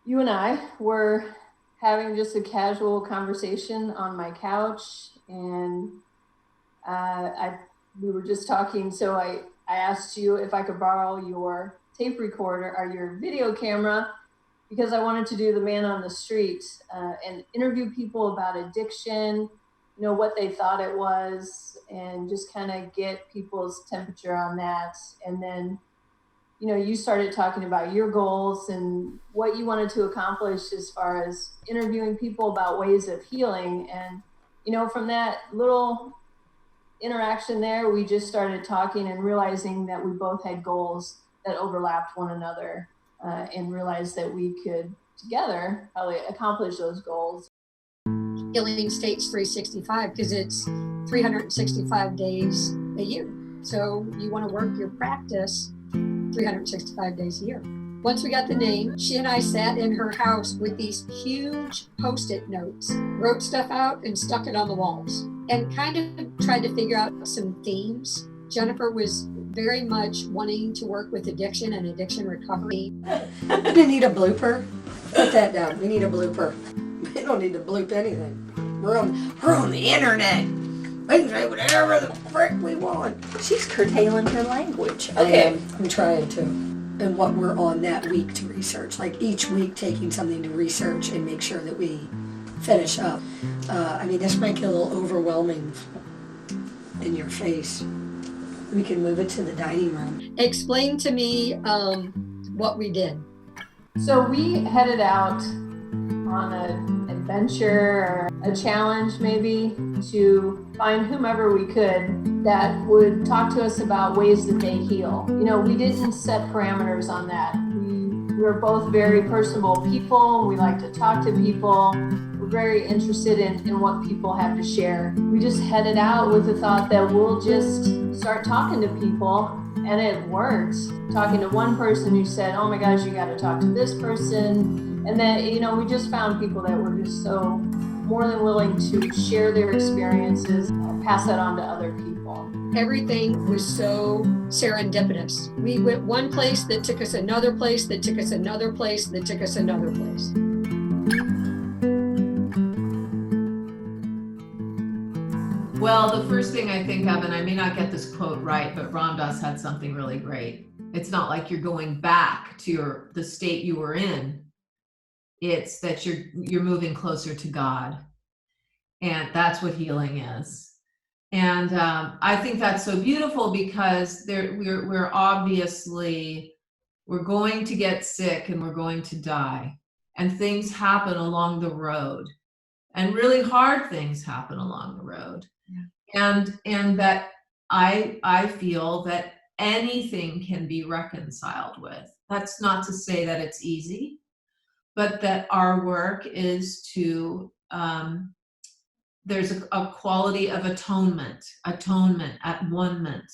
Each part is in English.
You and I were having just a casual conversation on my couch, and we were just talking. So I asked you if I could borrow your tape recorder or your video camera because I wanted to do the man on the street and interview people about addiction, what they thought it was, and just kind of get people's temperature on that. And then you started talking about your goals and what you wanted to accomplish as far as interviewing people about ways of healing. And, from that little interaction there, we just started talking and realizing that we both had goals that overlapped one another and realized that we could together probably accomplish those goals. Healing States 365 because it's 365 days a year. So you want to work your practice 365 days a year. Once we got the name, she and I sat in her house with these huge Post-it notes, wrote stuff out and stuck it on the walls, and kind of tried to figure out some themes. Jennifer was very much wanting to work with addiction and addiction recovery. We need a blooper. Put that down. We need a blooper. We don't need to bloop anything. We're on the internet. We can say whatever the frick we want. She's curtailing her language. Okay. I'm trying to. And what we're on that week to research. Like each week taking something to research and make sure that we finish up. This might get a little overwhelming in your face. We can move it to the dining room. Explain to me what we did. So we headed out on an adventure or a challenge maybe to find whomever we could that would talk to us about ways that they heal. We didn't set parameters on that. We were both very personable people. We like to talk to people. We're very interested in what people have to share. We just headed out with the thought that we'll just start talking to people, and it worked. Talking to one person who said, oh my gosh, you got to talk to this person. And then, we just found people that were just so more than willing to share their experiences, pass that on to other people. Everything was so serendipitous. We went one place that took us another place, that took us another place, that took us another place. Well, the first thing I think of, and I may not get this quote right, but Ram Dass had something really great. It's not like you're going back to the state you were in. It's that you're moving closer to God. And that's what healing is. And I think that's so beautiful because we're obviously, we're going to get sick and we're going to die. And things happen along the road. And really hard things happen along the road. Yeah. And that I feel that anything can be reconciled with. That's not to say that it's easy, but that our work is to, there's a quality of atonement, at-one-ment,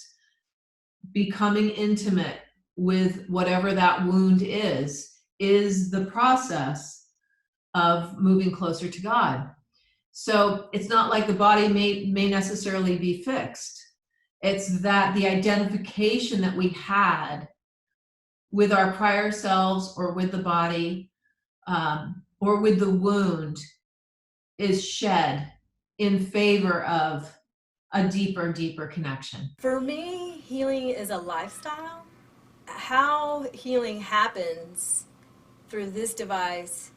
becoming intimate with whatever that wound is the process of moving closer to God. So it's not like the body may necessarily be fixed. It's that the identification that we had with our prior selves or with the body or with the wound is shed in favor of a deeper connection. For me, healing is a lifestyle. How healing happens through this device,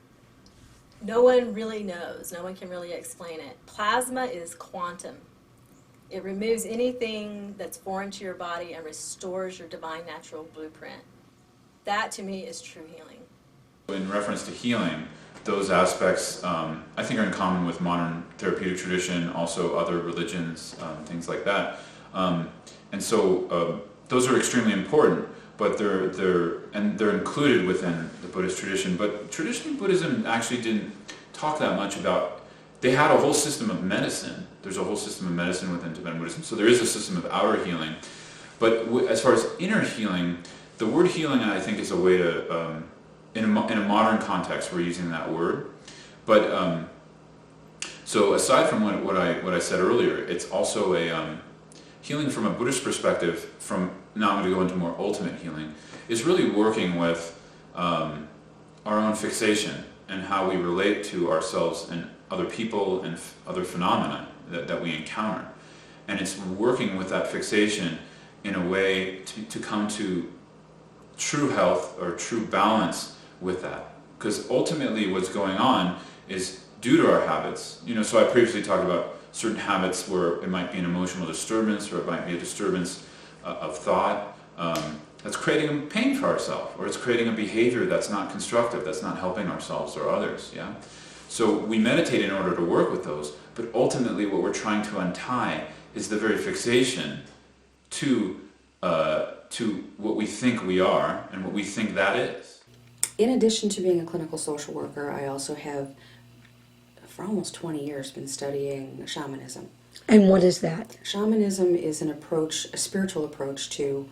no one really knows. No one can really explain it. Plasma is quantum. It removes anything that's foreign to your body and restores your divine natural blueprint. That, to me, is true healing. In reference to healing, those aspects I think are in common with modern therapeutic tradition, also other religions, things like that. And so those are extremely important, but they're included within the Buddhist tradition. But traditional Buddhism actually didn't talk that much about. They had a whole system of medicine. There's a whole system of medicine within Tibetan Buddhism. So there is a system of outer healing. But as far as inner healing, the word healing, I think, is a way to, in a modern context, we're using that word. But so aside from what I said earlier, it's also a healing from a Buddhist perspective. Now I'm going to go into more ultimate healing. Is really working with our own fixation and how we relate to ourselves and other people and other phenomena that we encounter. And it's working with that fixation in a way to come to true health or true balance with that. Because ultimately what's going on is due to our habits. So I previously talked about certain habits where it might be an emotional disturbance, or it might be a disturbance of thought that's creating pain for ourselves, or it's creating a behavior that's not constructive, that's not helping ourselves or others. Yeah. So we meditate in order to work with those, but ultimately what we're trying to untie is the very fixation to what we think we are and what we think that is. In addition to being a clinical social worker, I also have, for almost 20 years, been studying shamanism. And what is that? Shamanism is an approach, a spiritual approach to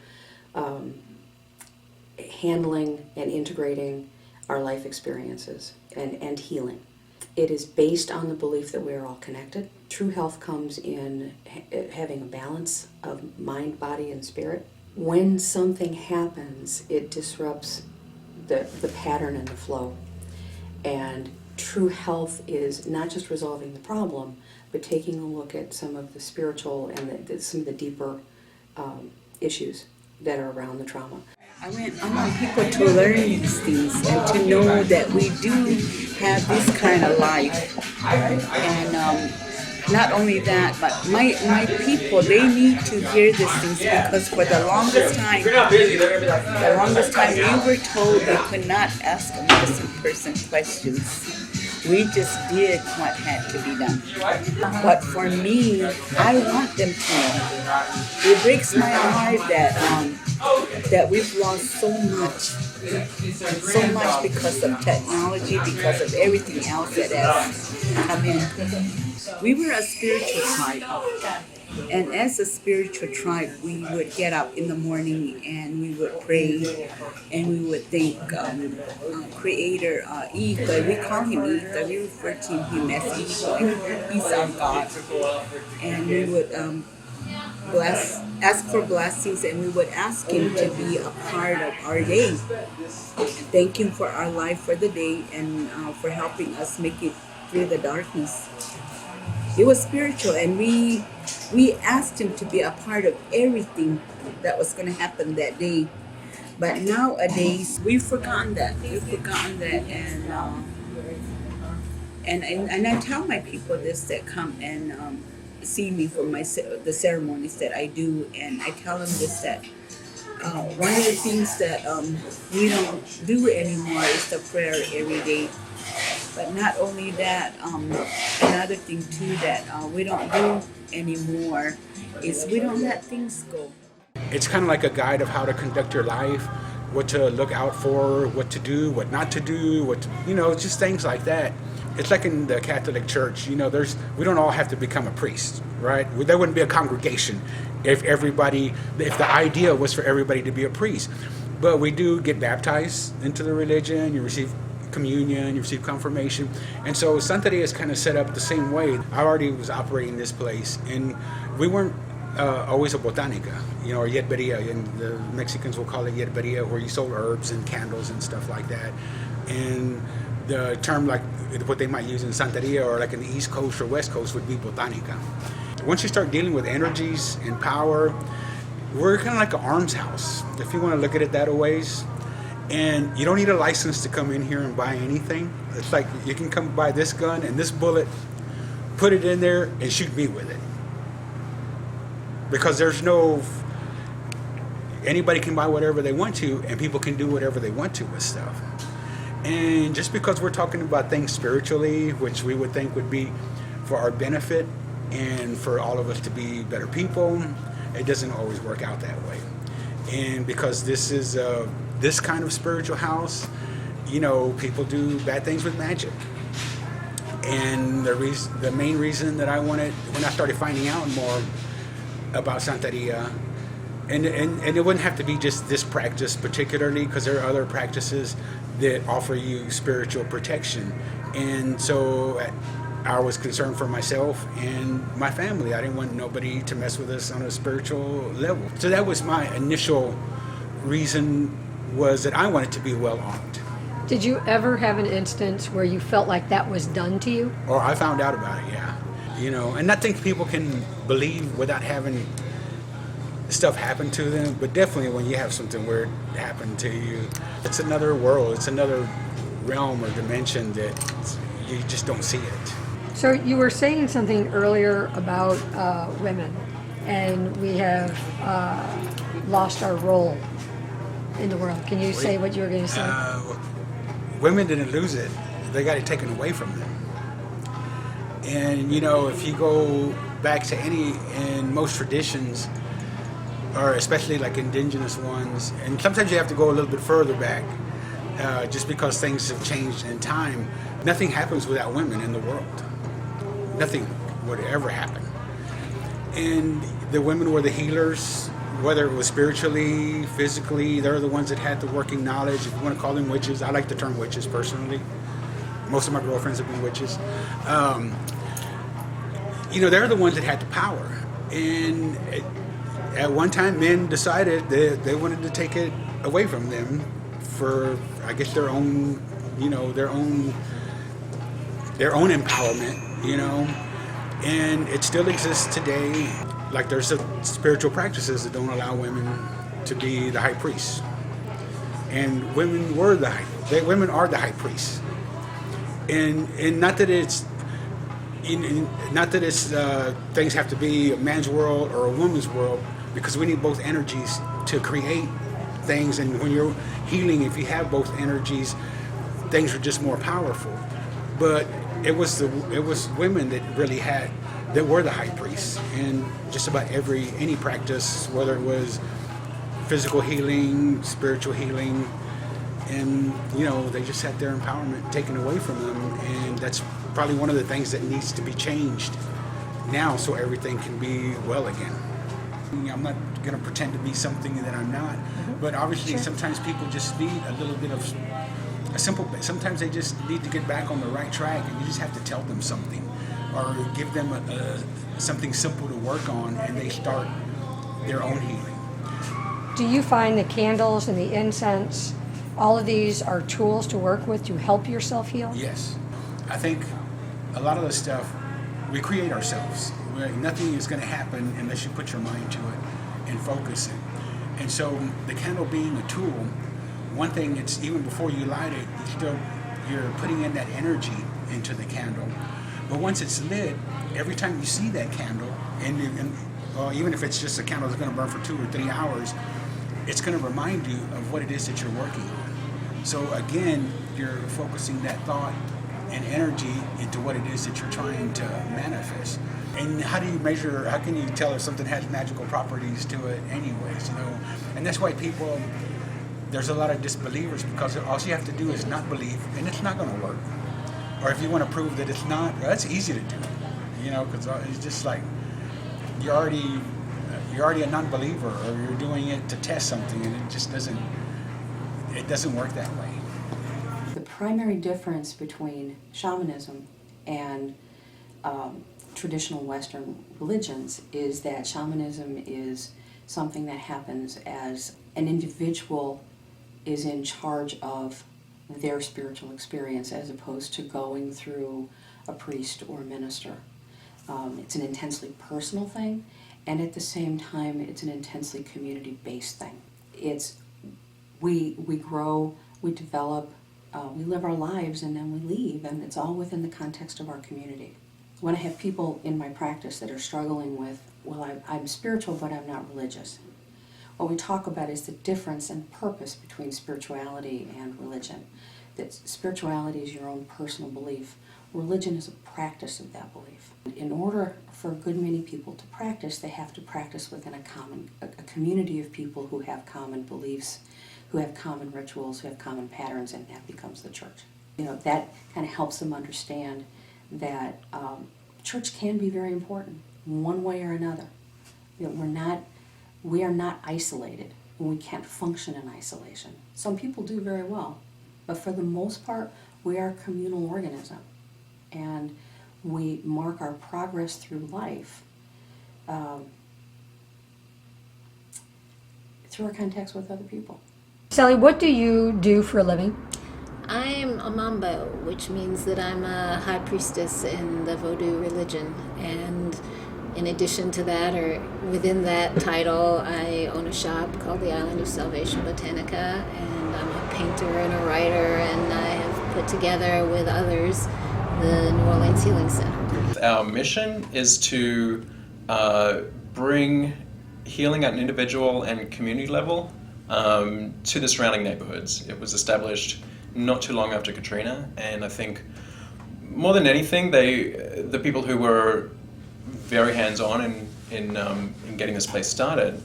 handling and integrating our life experiences and healing. It is based on the belief that we are all connected. True health comes in having a balance of mind, body, and spirit. When something happens, it disrupts the pattern and the flow. And true health is not just resolving the problem, but taking a look at some of the spiritual and some of the deeper issues that are around the trauma. I want people to learn these things and to know that we do have this kind of life. And not only that, but my people, they need to hear these things, because for the longest time we were told they could not ask a medicine person questions. We just did what had to be done. But for me, I want them to know. It breaks my heart that we've lost so much because of technology, because of everything else that has come in. We were a spiritual tribe. And as a spiritual tribe, we would get up in the morning and we would pray and we would thank Creator Ika. We call him Ika. We refer to him as Ika. He's our God. And we would ask for blessings, and we would ask him to be a part of our day. Thank him for our life for the day and for helping us make it through the darkness. It was spiritual, and we asked him to be a part of everything that was going to happen that day. But nowadays, we've forgotten that. And I tell my people this that come and see me for the ceremonies that I do, and I tell them this, that one of the things that we don't do anymore is the prayer every day. But not only that, another thing too that we don't do anymore is we don't let things go. It's kind of like a guide of how to conduct your life, what to look out for, what to do, what not to do, just things like that. It's like in the Catholic Church, we don't all have to become a priest, right? There wouldn't be a congregation if the idea was for everybody to be a priest. But we do get baptized into the religion, you receive communion, you receive confirmation. And so Santeria is kind of set up the same way. I already was operating this place, and we weren't always a botanica, or yerberia, and the Mexicans will call it yerberia, where you sold herbs and candles and stuff like that. And the term, like what they might use in Santeria or like in the East Coast or West Coast, would be botanica. Once you start dealing with energies and power, we're kind of like an arms house, if you want to look at it that ways. And you don't need a license to come in here and buy anything. It's like you can come buy this gun and this bullet, put it in there and shoot me with it. Because anybody can buy whatever they want to, and people can do whatever they want to with stuff. And just because we're talking about things spiritually, which we would think would be for our benefit and for all of us to be better people, it doesn't always work out that way. And because this is this kind of spiritual house, people do bad things with magic. And the main reason that I wanted, when I started finding out more about Santeria, and it wouldn't have to be just this practice particularly, because there are other practices that offer you spiritual protection. And so I was concerned for myself and my family. I didn't want nobody to mess with us on a spiritual level. So that was my initial reason, was that I wanted to be well armed. Did you ever have an instance where you felt like that was done to you? Or I found out about it, yeah. And I think people can believe without having stuff happen to them, but definitely when you have something weird happen to you, it's another world, it's another realm or dimension that you just don't see it. So you were saying something earlier about women, and we have lost our role in the world. Can you say what you were going to say? Women didn't lose it, they got it taken away from them. And if you go back to in most traditions, or especially like indigenous ones, and sometimes you have to go a little bit further back, just because things have changed in time. Nothing happens without women in the world. Nothing would ever happen. And the women were the healers, whether it was spiritually, physically. They're the ones that had the working knowledge. If you want to call them witches, I like the term witches personally. Most of my girlfriends have been witches. They're the ones that had the power. And at one time, men decided that they wanted to take it away from them for, I guess, their own empowerment, and it still exists today. Like there's some spiritual practices that don't allow women to be the high priest, and women are the high priests, and not that it's things have to be a man's world or a woman's world, because we need both energies to create things. And when you're healing, if you have both energies, things are just more powerful. But it was women that were the high priests, and just about any practice, whether it was physical healing, spiritual healing, and they just had their empowerment taken away from them. And that's probably one of the things that needs to be changed now, so everything can be well again. I'm not going to pretend to be something that I'm not, but obviously sometimes people just need a little bit of a simple bit. Sometimes they just need to get back on the right track, and you just have to tell them something or give them something simple to work on, and they start their own healing. Do you find the candles and the incense, all of these are tools to work with to help yourself heal? Yes. I think a lot of the stuff we create ourselves. Nothing is going to happen unless you put your mind to it and focus it. And so the candle being a tool, one thing, it's even before you light it, you're putting in that energy into the candle. But once it's lit, every time you see that candle, and even if it's just a candle that's going to burn for 2 or 3 hours, it's going to remind you of what it is that you're working on. So again, you're focusing that thought and energy into what it is that you're trying to manifest. And how can you tell if something has magical properties to it anyways, And that's why there's a lot of disbelievers, because all you have to do is not believe, and it's not going to work. Or if you want to prove that it's not, that's easy to do, because it's just like you're already a non-believer, or you're doing it to test something, and it just doesn't work that way. The primary difference between shamanism and traditional Western religions is that shamanism is something that happens as an individual is in charge of their spiritual experience, as opposed to going through a priest or a minister. It's an intensely personal thing, and at the same time, it's an intensely community-based thing. We grow, we develop, we live our lives, and then we leave, and it's all within the context of our community. When I have people in my practice that are struggling with, I'm spiritual, but I'm not religious, what we talk about is the difference and purpose between spirituality and religion. That spirituality is your own personal belief. Religion is a practice of that belief. In order for a good many people to practice, they have to practice within a community of people who have common beliefs, who have common rituals, who have common patterns, and that becomes the church. That kind of helps them understand that church can be very important, one way or another. We are not isolated, and we can't function in isolation. Some people do very well, but for the most part, we are a communal organism, and we mark our progress through life through our contacts with other people. Sally, what do you do for a living? I'm a mambo, which means that I'm a high priestess in the Vodou religion. And in addition to that, or within that title, I own a shop called the Island of Salvation Botanica, and I'm a painter and a writer, and I have put together with others the New Orleans Healing Center. Our mission is to bring healing at an individual and community level to the surrounding neighborhoods. It was established not too long after Katrina, and I think more than anything, the people who were very hands-on in getting this place started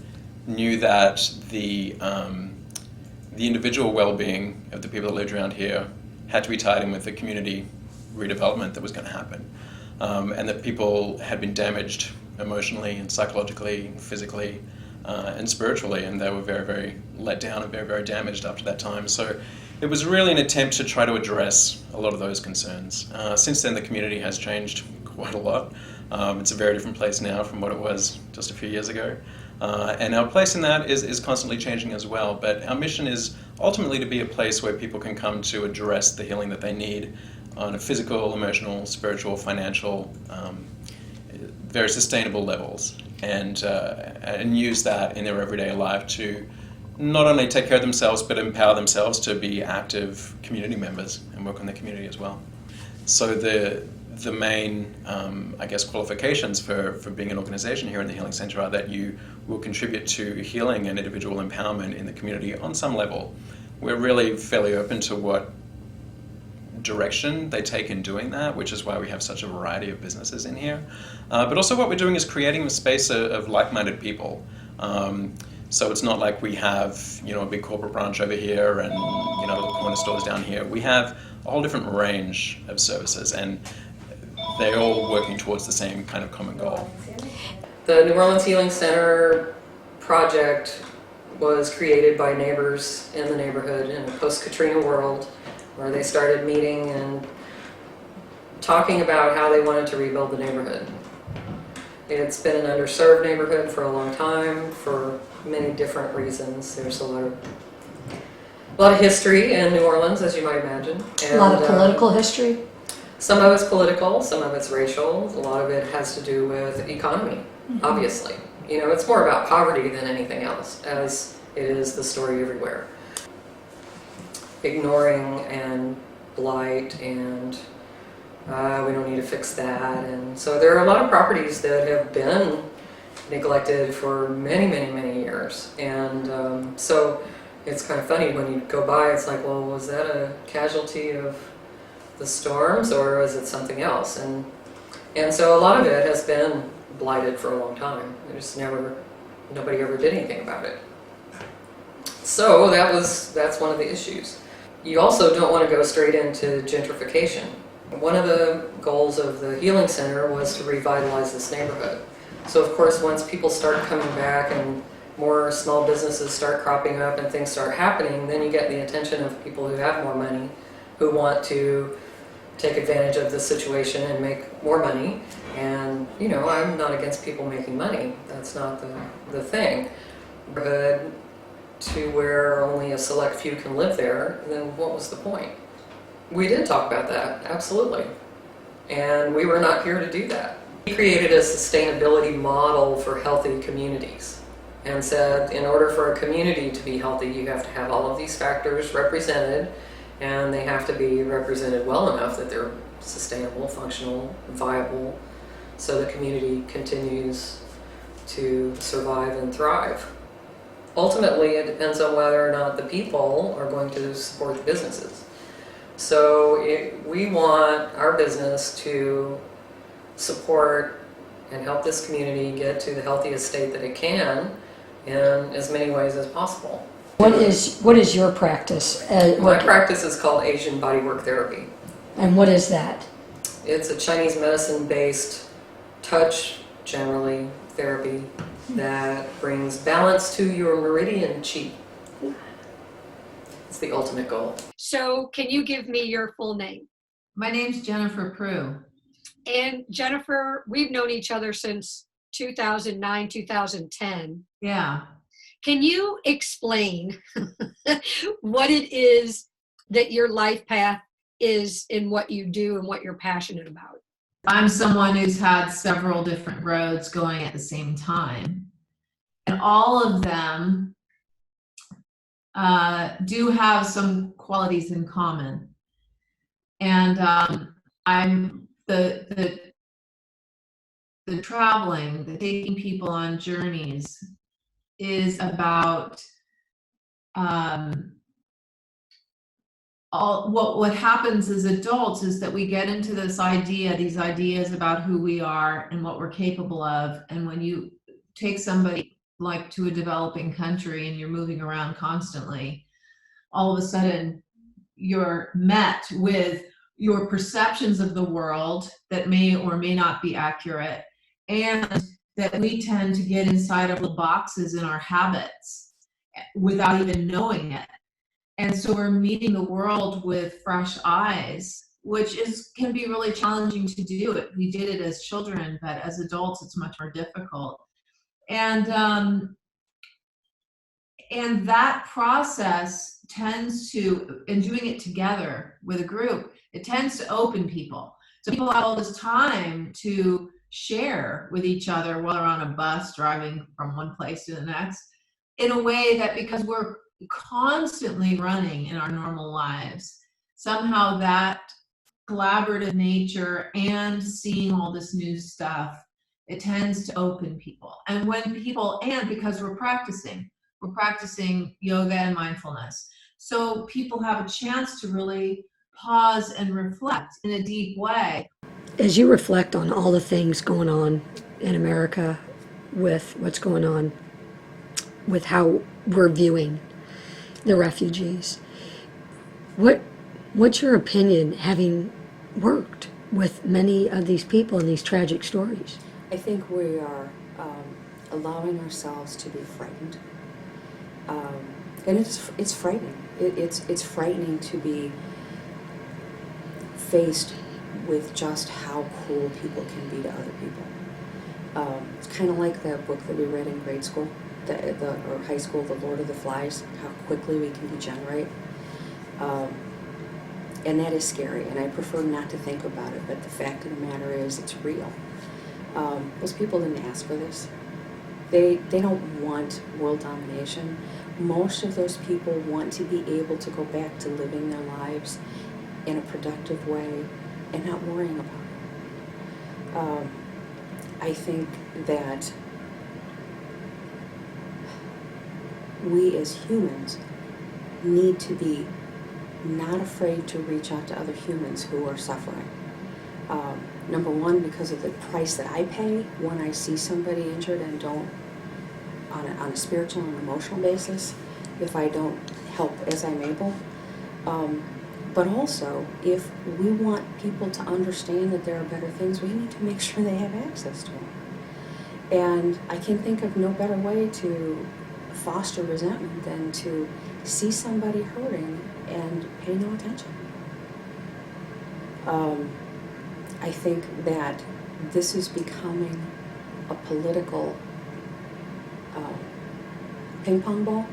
knew that the individual well-being of the people that lived around here had to be tied in with the community redevelopment that was going to happen, and that people had been damaged emotionally and psychologically, and physically, and spiritually, and they were very, very let down and very, very damaged after that time. So it was really an attempt to try to address a lot of those concerns. Since then, the community has changed quite a lot. It's a very different place now from what it was just a few years ago. And our place in that is constantly changing as well. But our mission is ultimately to be a place where people can come to address the healing that they need on a physical, emotional, spiritual, financial, very sustainable levels, and use that in their everyday life to not only take care of themselves, but empower themselves to be active community members and work on the community as well. So the main, I guess, qualifications for being an organization here in the Healing Center are that you will contribute to healing and individual empowerment in the community on some level. We're really fairly open to what direction they take in doing that, which is why we have such a variety of businesses in here. But also what we're doing is creating a space of like-minded people. So it's not like we have, a big corporate branch over here and, little corner stores down here. We have a whole different range of services, and they're all working towards the same kind of common goal. The New Orleans Healing Center project was created by neighbors in the neighborhood in a post-Katrina world, where they started meeting and talking about how they wanted to rebuild the neighborhood. It's been an underserved neighborhood for a long time for many different reasons. There's a lot of history in New Orleans, as you might imagine. And, a lot of political history? Some of it's political, some of it's racial, a lot of it has to do with economy, obviously. It's more about poverty than anything else, as it is the story everywhere. Ignoring and blight, and we don't need to fix that. And so there are a lot of properties that have been neglected for many, many, many years. And so it's kind of funny when you go by, it's like, well, was that a casualty of the storms, or is it something else? And so a lot of it has been blighted for a long time. Nobody ever did anything about it. So that's one of the issues. You also don't want to go straight into gentrification. One of the goals of the Healing Center was to revitalize this neighborhood. So of course, once people start coming back and more small businesses start cropping up and things start happening, then you get the attention of people who have more money, who want to take advantage of the situation and make more money. And I'm not against people making money. That's not the thing. But to where only a select few can live there, then what was the point? We did talk about that, absolutely. And we were not here to do that. We created a sustainability model for healthy communities and said, in order for a community to be healthy, you have to have all of these factors represented, and they have to be represented well enough that they're sustainable, functional, viable, so the community continues to survive and thrive. Ultimately, it depends on whether or not the people are going to support the businesses. So we want our business to support and help this community get to the healthiest state that it can in as many ways as possible. What is your practice? My practice is called Asian Bodywork Therapy. And what is that? It's a Chinese medicine-based touch, generally, therapy that brings balance to your meridian chi. It's the ultimate goal. So can you give me your full name? My name's Jennifer Prue. And Jennifer, we've known each other since 2009, 2010. Yeah. Can you explain what it is that your life path is in what you do and what you're passionate about? I'm someone who's had several different roads going at the same time. And all of them do have some qualities in common. And I'm the traveling, the taking people on journeys is about what happens as adults is that we get into these ideas about who we are and what we're capable of. And when you take somebody like to a developing country and you're moving around constantly, all of a sudden you're met with your perceptions of the world that may or may not be accurate, and that we tend to get inside of little boxes in our habits without even knowing it. And so we're meeting the world with fresh eyes, which can be really challenging to do. We did it as children, but as adults, it's much more difficult. And that process tends to, and doing it together with a group, it tends to open people. So people have all this time to share with each other while they're on a bus driving from one place to the next, in a way that, because we're constantly running in our normal lives, somehow that collaborative nature and seeing all this new stuff, it tends to open people. And because we're practicing yoga and mindfulness, so people have a chance to really pause and reflect in a deep way. As you reflect on all the things going on in America, with what's going on with how we're viewing the refugees, what's your opinion, having worked with many of these people and these tragic stories? I think we are allowing ourselves to be frightened, and it's frightening. It's frightening to be faced with just how cruel people can be to other people. It's kind of like the book that we read in grade school, or high school, The Lord of the Flies, how quickly we can degenerate. And that is scary, and I prefer not to think about it, but the fact of the matter is it's real. Those people didn't ask for this. They don't want world domination. Most of those people want to be able to go back to living their lives in a productive way and not worrying about it. I think that we as humans need to be not afraid to reach out to other humans who are suffering. Number one, because of the price that I pay when I see somebody injured and don't, on a spiritual and emotional basis, if I don't help as I'm able. But also, if we want people to understand that there are better things, we need to make sure they have access to them. And I can think of no better way to foster resentment than to see somebody hurting and pay no attention. I think that this is becoming a political ping pong ball,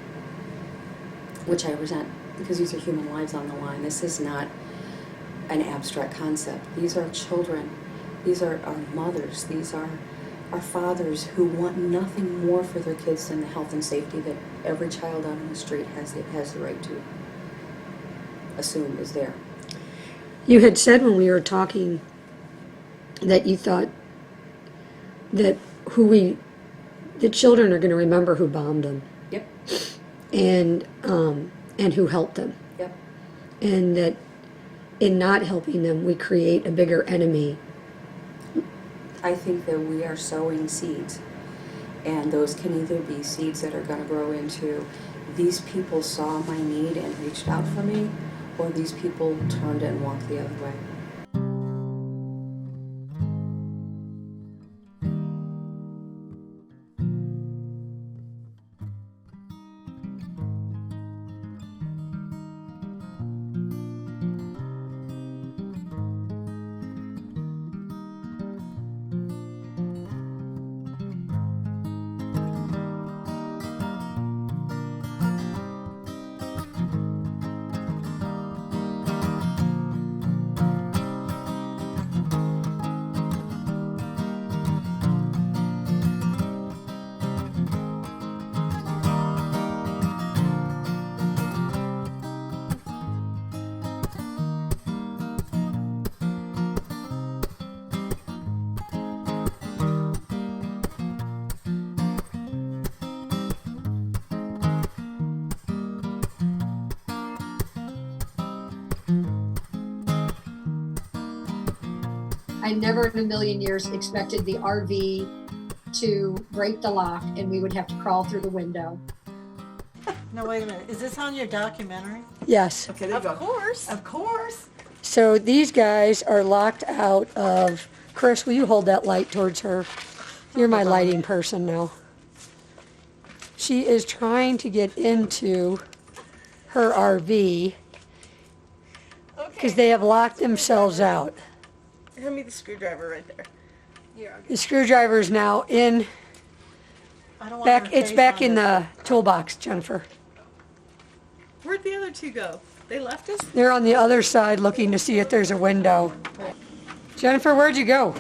which I resent, because these are human lives on the line. This is not an abstract concept. These are children. These are our mothers. These are our fathers who want nothing more for their kids than the health and safety that every child out on the street has the right to assume is there. You had said when we were talking that you thought that the children are going to remember who bombed them. Yep. And who helped them. Yep. And that in not helping them, we create a bigger enemy. I think that we are sowing seeds, and those can either be seeds that are going to grow into, these people saw my need and reached out for me, or these people turned and walked the other way. I never in a million years expected the RV to break the lock and we would have to crawl through the window. No, wait a minute. Is this on your documentary? Yes. Okay, there you go. Of course. Of course. So these guys are locked out of, Chris, will you hold that light towards her? You're my lighting person now. She is trying to get into her RV because they have locked themselves out. Hand me the screwdriver right there. The screwdriver is now in, I don't want back. her It's face back on in this. the toolbox, Jennifer. Where'd the other two go? They left us? They're on the other side looking to see if there's a window. Jennifer, where'd you go?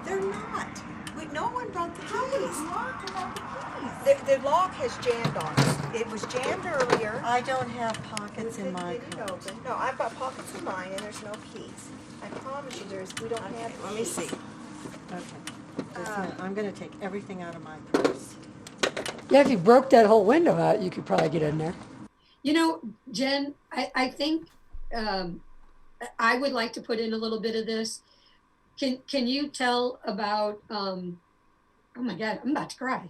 They're not. No one brought the keys. The lock has jammed on us. It was jammed earlier. I don't have pockets in my coat. No, I've got pockets in mine, and there's no keys. I promise you, we don't have keys. Let me see. Okay. Just a minute. I'm going to take everything out of my purse. Yeah, if you broke that whole window out, you could probably get in there. You know, Jen, I think I would like to put in a little bit of this. Can you tell about, oh my God, I'm about to cry.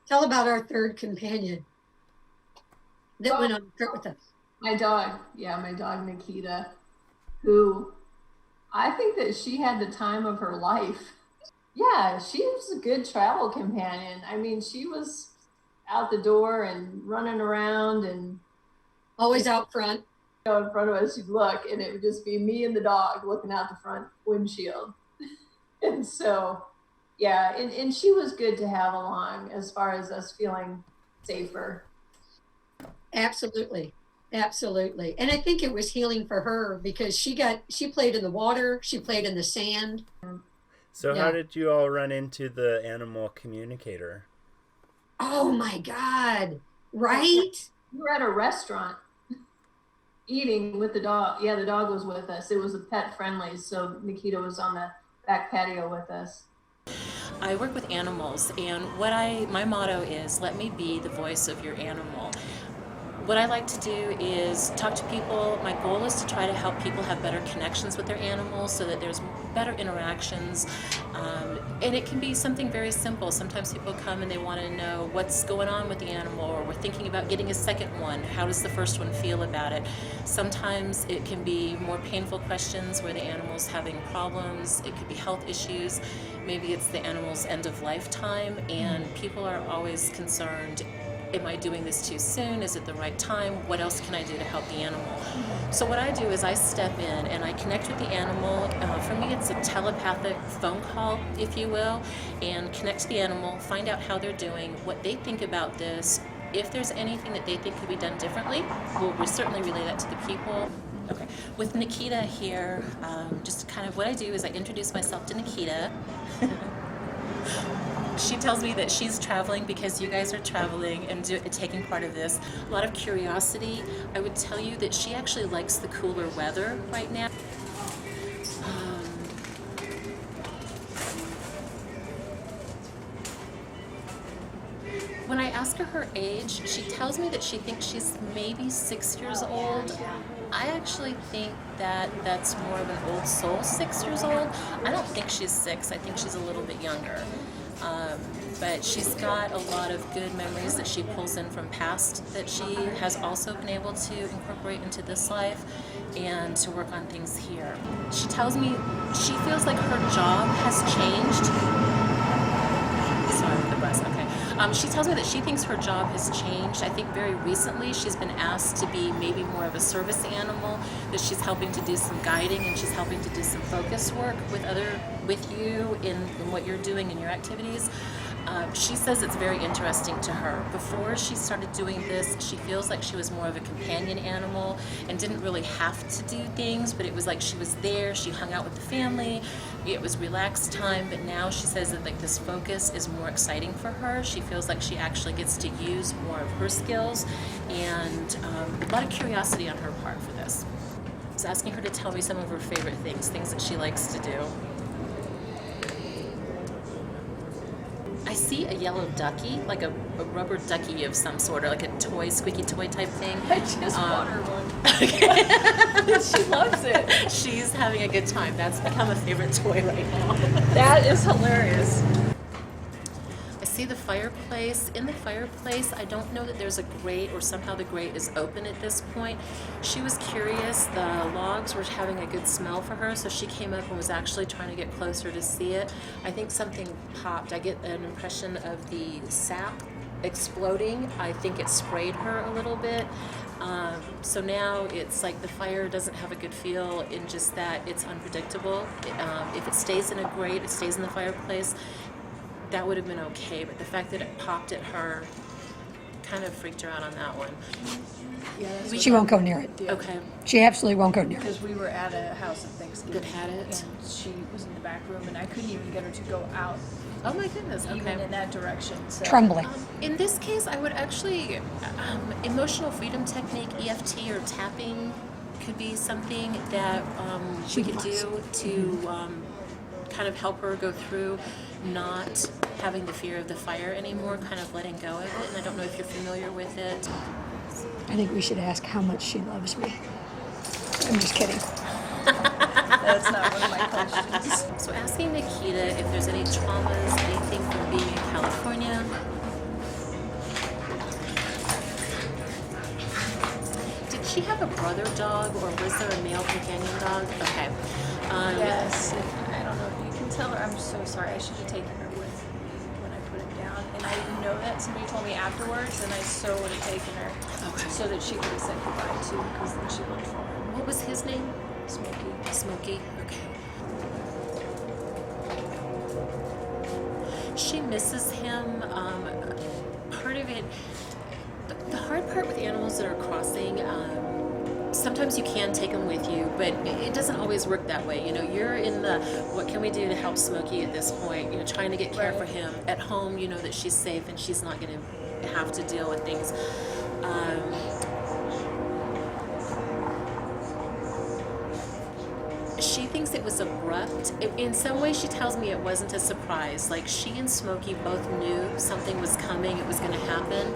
Tell about our third companion that went on the trip with us. My dog, my dog Nikita, who I think that she had the time of her life. Yeah, she was a good travel companion. I mean, she was out the door and running around and always out front. In front of us, you'd look and it would just be me and the dog looking out the front windshield. And so, yeah, and she was good to have along as far as us feeling safer. Absolutely. Absolutely. And I think it was healing for her because she played in the water, she played in the sand. So how did you all run into the animal communicator? Oh my God. Right? We were at a restaurant eating with the dog. Yeah, the dog was with us. It was a pet friendly, so Nikita was on the back patio with us. I work with animals, and my motto is, let me be the voice of your animal. What I like to do is talk to people. My goal is to try to help people have better connections with their animals so that there's better interactions. And it can be something very simple. Sometimes people come and they want to know what's going on with the animal, or we're thinking about getting a second one. How does the first one feel about it? Sometimes it can be more painful questions where the animal's having problems. It could be health issues. Maybe it's the animal's end of lifetime, and people are always concerned, am I doing this too soon? Is it the right time? What else can I do to help the animal? So what I do is I step in and I connect with the animal. For me, it's a telepathic phone call, if you will, and connect to the animal, find out how they're doing, what they think about this. If there's anything that they think could be done differently, we'll certainly relay that to the people. Okay, with Nikita here, just kind of what I do is I introduce myself to Nikita. She tells me that she's traveling because you guys are traveling and taking part of this. A lot of curiosity. I would tell you that she actually likes the cooler weather right now. When I ask her age, she tells me that she thinks she's maybe 6 years old. I actually think that that's more of an old soul, 6 years old. I don't think she's 6. I think she's a little bit younger. But she's got a lot of good memories that she pulls in from past that she has also been able to incorporate into this life and to work on things here. She tells me she feels like her job has changed. Sorry, the bus, okay. She tells me that she thinks her job has changed. I think very recently she's been asked to be maybe more of a service animal, that she's helping to do some guiding and she's helping to do some focus work with you in what you're doing in your activities. She says it's very interesting to her. Before she started doing this, she feels like she was more of a companion animal and didn't really have to do things, but it was like she was there, she hung out with the family, it was relaxed time, but now she says that like this focus is more exciting for her. She feels like she actually gets to use more of her skills, and a lot of curiosity on her part for this. I was asking her to tell me some of her favorite things that she likes to do. I see a yellow ducky, like a a rubber ducky of some sort, or like a toy, squeaky toy type thing. I just bought her one. She loves it. She's having a good time. That's become a favorite toy right now. That is hilarious. I see the fireplace. In the fireplace, I don't know that there's a grate, or somehow the grate is open at this point. She was curious. The logs were having a good smell for her, so she came up and was actually trying to get closer to see it. I think something popped. I get an impression of the sap exploding. I think it sprayed her a little bit. So now it's like the fire doesn't have a good feel in just that it's unpredictable. If it stays in a grate, it stays in the fireplace, that would have been okay. But the fact that it popped at her kind of freaked her out on that one. Yeah, She won't go near it. Okay. She absolutely won't go near it. Because we were at a house at Thanksgiving. That had it? And she was in the back room, and I couldn't even get her to go out. Oh my goodness, okay. Even in that direction. So. Trembling. In this case, I would actually, emotional freedom technique, EFT or tapping could be something that we could do to kind of help her go through not having the fear of the fire anymore, kind of letting go of it. And I don't know if you're familiar with it. I think we should ask how much she loves me. I'm just kidding. That's not one of my questions. So asking Nikita if there's any traumas, anything from being in California. Did she have a brother dog, or was there a male companion dog? Okay. Yes. I don't know if you can tell her. I'm so sorry. I should have taken her with when I put it down. And I know that somebody told me afterwards, and I so would have taken her so that she could have said goodbye too, because then she looked for her. What was his name? Smokey. Smokey, okay. She misses him. Part of it, the hard part with animals that are crossing, sometimes you can take them with you, but it doesn't always work that way. You know, you're in the, what can we do to help Smokey at this point? You know, trying to get care for him. At home, you know that she's safe and she's not going to have to deal with things. She thinks it was abrupt. In some ways, she tells me it wasn't a surprise. Like, she and Smokey both knew something was coming, it was going to happen.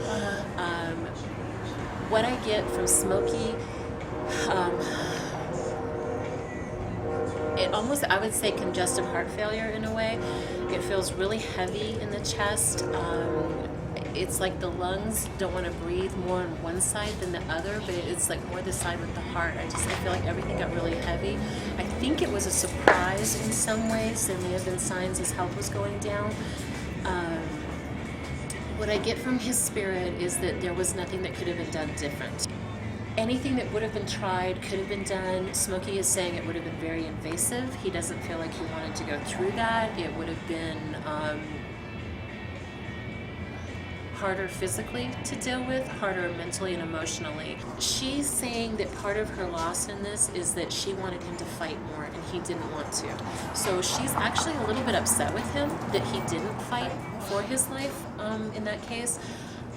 What I get from Smokey, it almost, I would say, congestive heart failure in a way. It feels really heavy in the chest. It's like the lungs don't want to breathe more on one side than the other, but it's like more the side with the heart. I feel like everything got really heavy. I think it was a surprise in some ways. There may have been signs his health was going down. What I get from his spirit is that there was nothing that could have been done different. Anything that would have been tried could have been done. Smokey is saying it would have been very invasive. He doesn't feel like he wanted to go through that. It would have been harder physically to deal with, harder mentally and emotionally. She's saying that part of her loss in this is that she wanted him to fight more and he didn't want to. So she's actually a little bit upset with him that he didn't fight for his life in that case.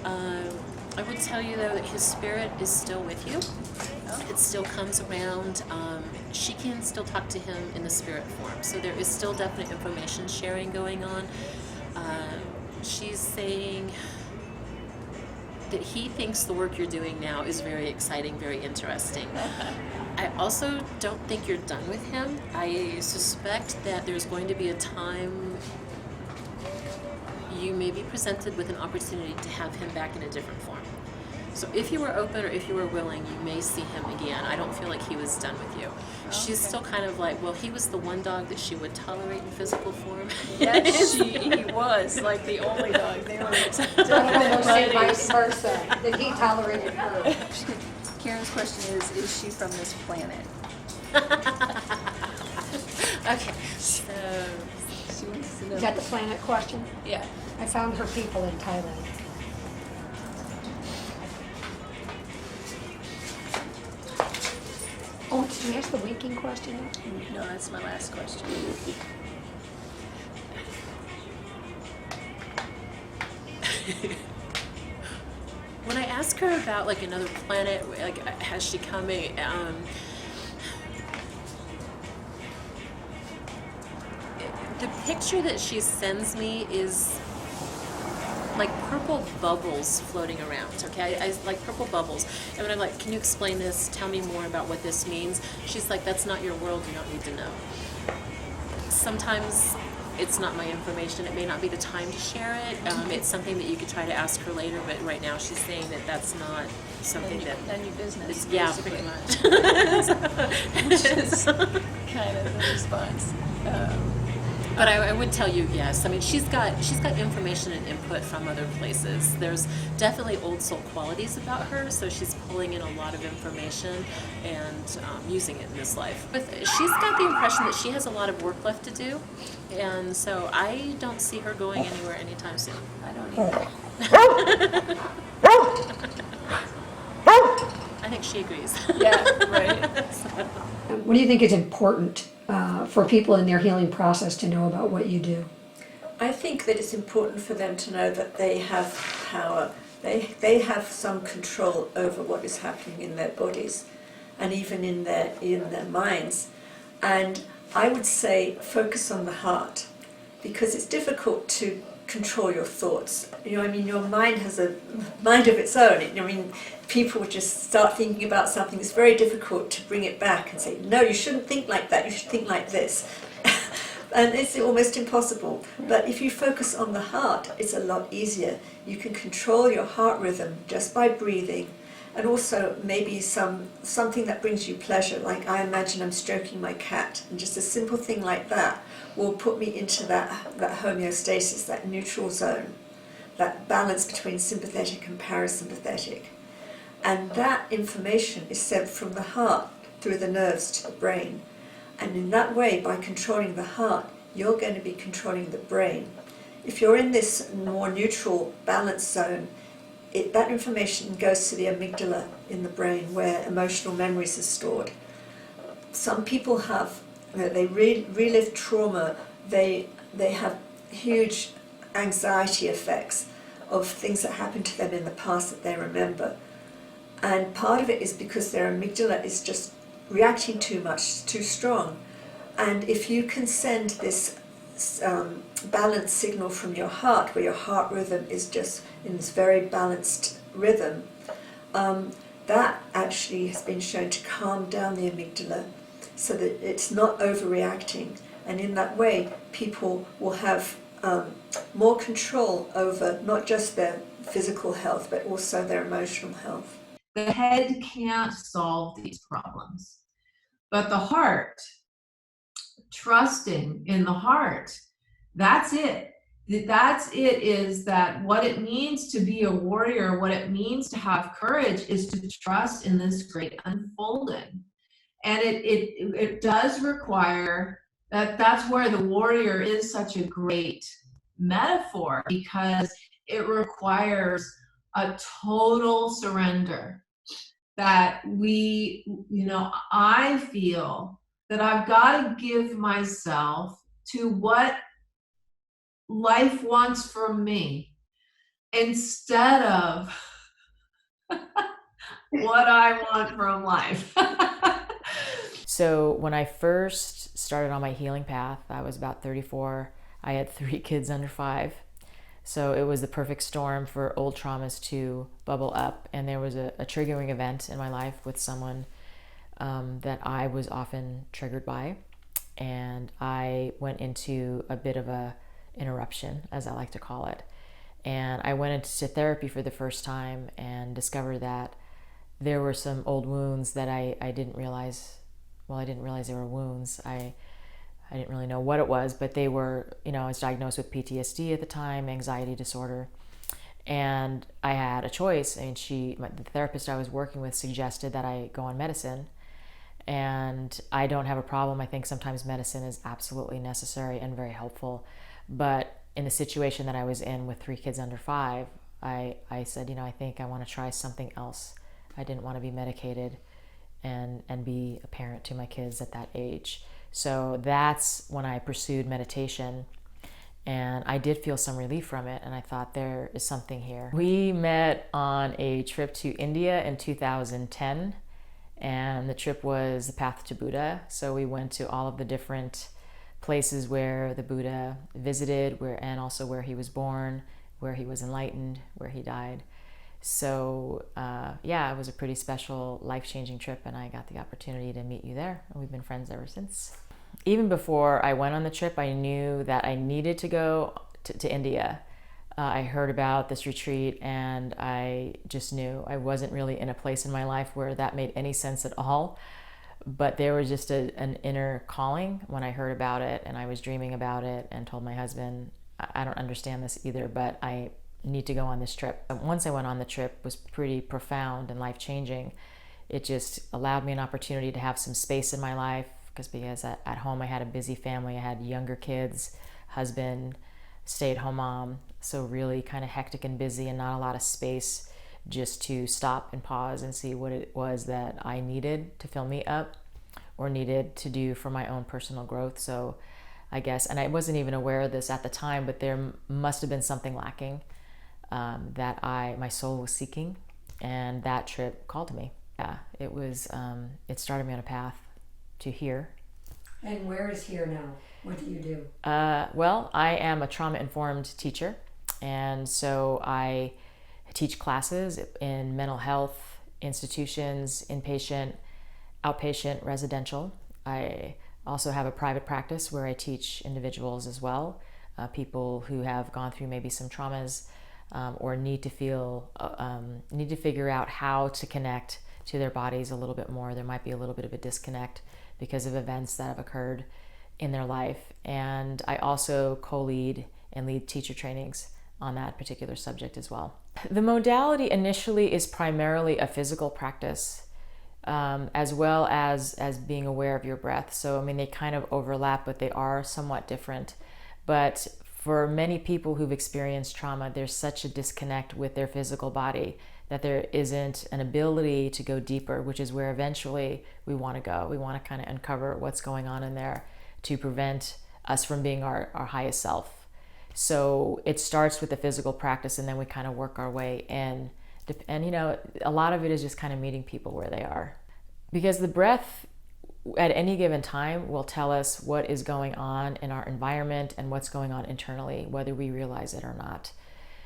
I would tell you though that his spirit is still with you. It still comes around. She can still talk to him in the spirit form. So there is still definite information sharing going on. She's saying that he thinks the work you're doing now is very exciting, very interesting. I also don't think you're done with him. I suspect that there's going to be a time you may be presented with an opportunity to have him back in a different form. So if you were open or if you were willing, you may see him again. I don't feel like he was done with you. She's still kind of like, well, he was the one dog that she would tolerate in physical form. Yes, he was like the only dog. They were Definitely vice versa, that he tolerated her. Karen's question is she from this planet? Okay, so she wants to know. Is that the planet question? Yeah. I found her people in Thailand. Oh, did you ask the winking question? No, that's my last question. When I ask her about like another planet, like has she coming, the picture that she sends me is like purple bubbles floating around, okay? I like purple bubbles. And when I'm like, can you explain this? Tell me more about what this means. She's like, that's not your world, you don't need to know. Sometimes it's not my information. It may not be the time to share it. It's something that you could try to ask her later, but right now she's saying that that's not something None your business. yeah, basically. pretty much. Which is kind of the response. But I would tell you, yes. I mean, she's got information and input from other places. There's definitely old soul qualities about her, so she's pulling in a lot of information and using it in this life. But she's got the impression that she has a lot of work left to do, and so I don't see her going anywhere anytime soon. I don't either. I think she agrees. Yeah, right. What do you think is important for people in their healing process to know about what you do? I think that it's important for them to know that they have power. They have some control over what is happening in their bodies and even in their minds. And I would say focus on the heart, because it's difficult to control your thoughts. I mean, your mind has a mind of its own. I mean, people would just start thinking about something. It's very difficult to bring it back and say, no, you shouldn't think like that, you should think like this. And it's almost impossible. But if you focus on the heart, it's a lot easier. You can control your heart rhythm just by breathing, and also maybe something that brings you pleasure. Like I imagine I'm stroking my cat, and just a simple thing like that will put me into that homeostasis, that neutral zone, that balance between sympathetic and parasympathetic. And that information is sent from the heart through the nerves to the brain. And in that way, by controlling the heart, you're going to be controlling the brain. If you're in this more neutral balance zone, that information goes to the amygdala in the brain, where emotional memories are stored. Some people have, they relive trauma, they have huge anxiety effects of things that happened to them in the past that they remember. And part of it is because their amygdala is just reacting too much, too strong. And if you can send this balanced signal from your heart, where your heart rhythm is just in this very balanced rhythm, that actually has been shown to calm down the amygdala so that it's not overreacting. And in that way, people will have more control over not just their physical health, but also their emotional health. The head can't solve these problems, but the heart, trusting in the heart, that's it. That's it, is that what it means to be a warrior, what it means to have courage, is to trust in this great unfolding. And it does require that's where the warrior is such a great metaphor, because it requires a total surrender. That I feel that I've got to give myself to what life wants from me instead of what I want from life. So when I first started on my healing path, I was about 34. I had 3 kids under 5. So it was the perfect storm for old traumas to bubble up. And there was a triggering event in my life with someone that I was often triggered by. And I went into a bit of a interruption, as I like to call it. And I went into therapy for the first time and discovered that there were some old wounds that I didn't realize, I didn't realize they were wounds. I didn't really know what it was, but they were, I was diagnosed with PTSD at the time, anxiety disorder. And I had a choice. I mean, the therapist I was working with suggested that I go on medicine. And I don't have a problem. I think sometimes medicine is absolutely necessary and very helpful. But in the situation that I was in with 3 kids under 5, I said, I think I want to try something else. I didn't want to be medicated and be a parent to my kids at that age. So that's when I pursued meditation, and I did feel some relief from it, and I thought there is something here. We met on a trip to India in 2010, and the trip was the Path to Buddha. So we went to all of the different places where the Buddha visited, and also where he was born. where he was enlightened, where he died. So yeah, it was a pretty special, life-changing trip, and I got the opportunity to meet you there, and we've been friends ever since. Even before I went on the trip, I knew that I needed to go to India. I heard about this retreat, and I just knew I wasn't really in a place in my life where that made any sense at all. But there was just an inner calling when I heard about it, and I was dreaming about it and told my husband, I don't understand this either, but I need to go on this trip. Once I went on the trip, it was pretty profound and life-changing. It just allowed me an opportunity to have some space in my life, because at home I had a busy family. I had younger kids, husband, stay-at-home mom, so really kind of hectic and busy, and not a lot of space just to stop and pause and see what it was that I needed to fill me up or needed to do for my own personal growth. So I guess, and I wasn't even aware of this at the time, but there must have been something lacking that my soul was seeking, and that trip called to me. Yeah, it was, it started me on a path to here. And where is here now? What do you do? Well, I am a trauma-informed teacher, and so I teach classes in mental health institutions, inpatient, outpatient, residential. I also have a private practice where I teach individuals as well, people who have gone through maybe some traumas or need to figure out how to connect to their bodies a little bit more. There might be a little bit of a disconnect because of events that have occurred in their life. And I also co-lead and lead teacher trainings on that particular subject as well. The modality initially is primarily a physical practice, as well as being aware of your breath. So, I mean, they kind of overlap, but they are somewhat different. But for many people who've experienced trauma, there's such a disconnect with their physical body that there isn't an ability to go deeper, which is where eventually we want to go. We want to kind of uncover what's going on in there to prevent us from being our highest self. So it starts with the physical practice, and then we kind of work our way in. And, you know, a lot of it is just kind of meeting people where they are. Because the breath at any given time will tell us what is going on in our environment and what's going on internally, whether we realize it or not.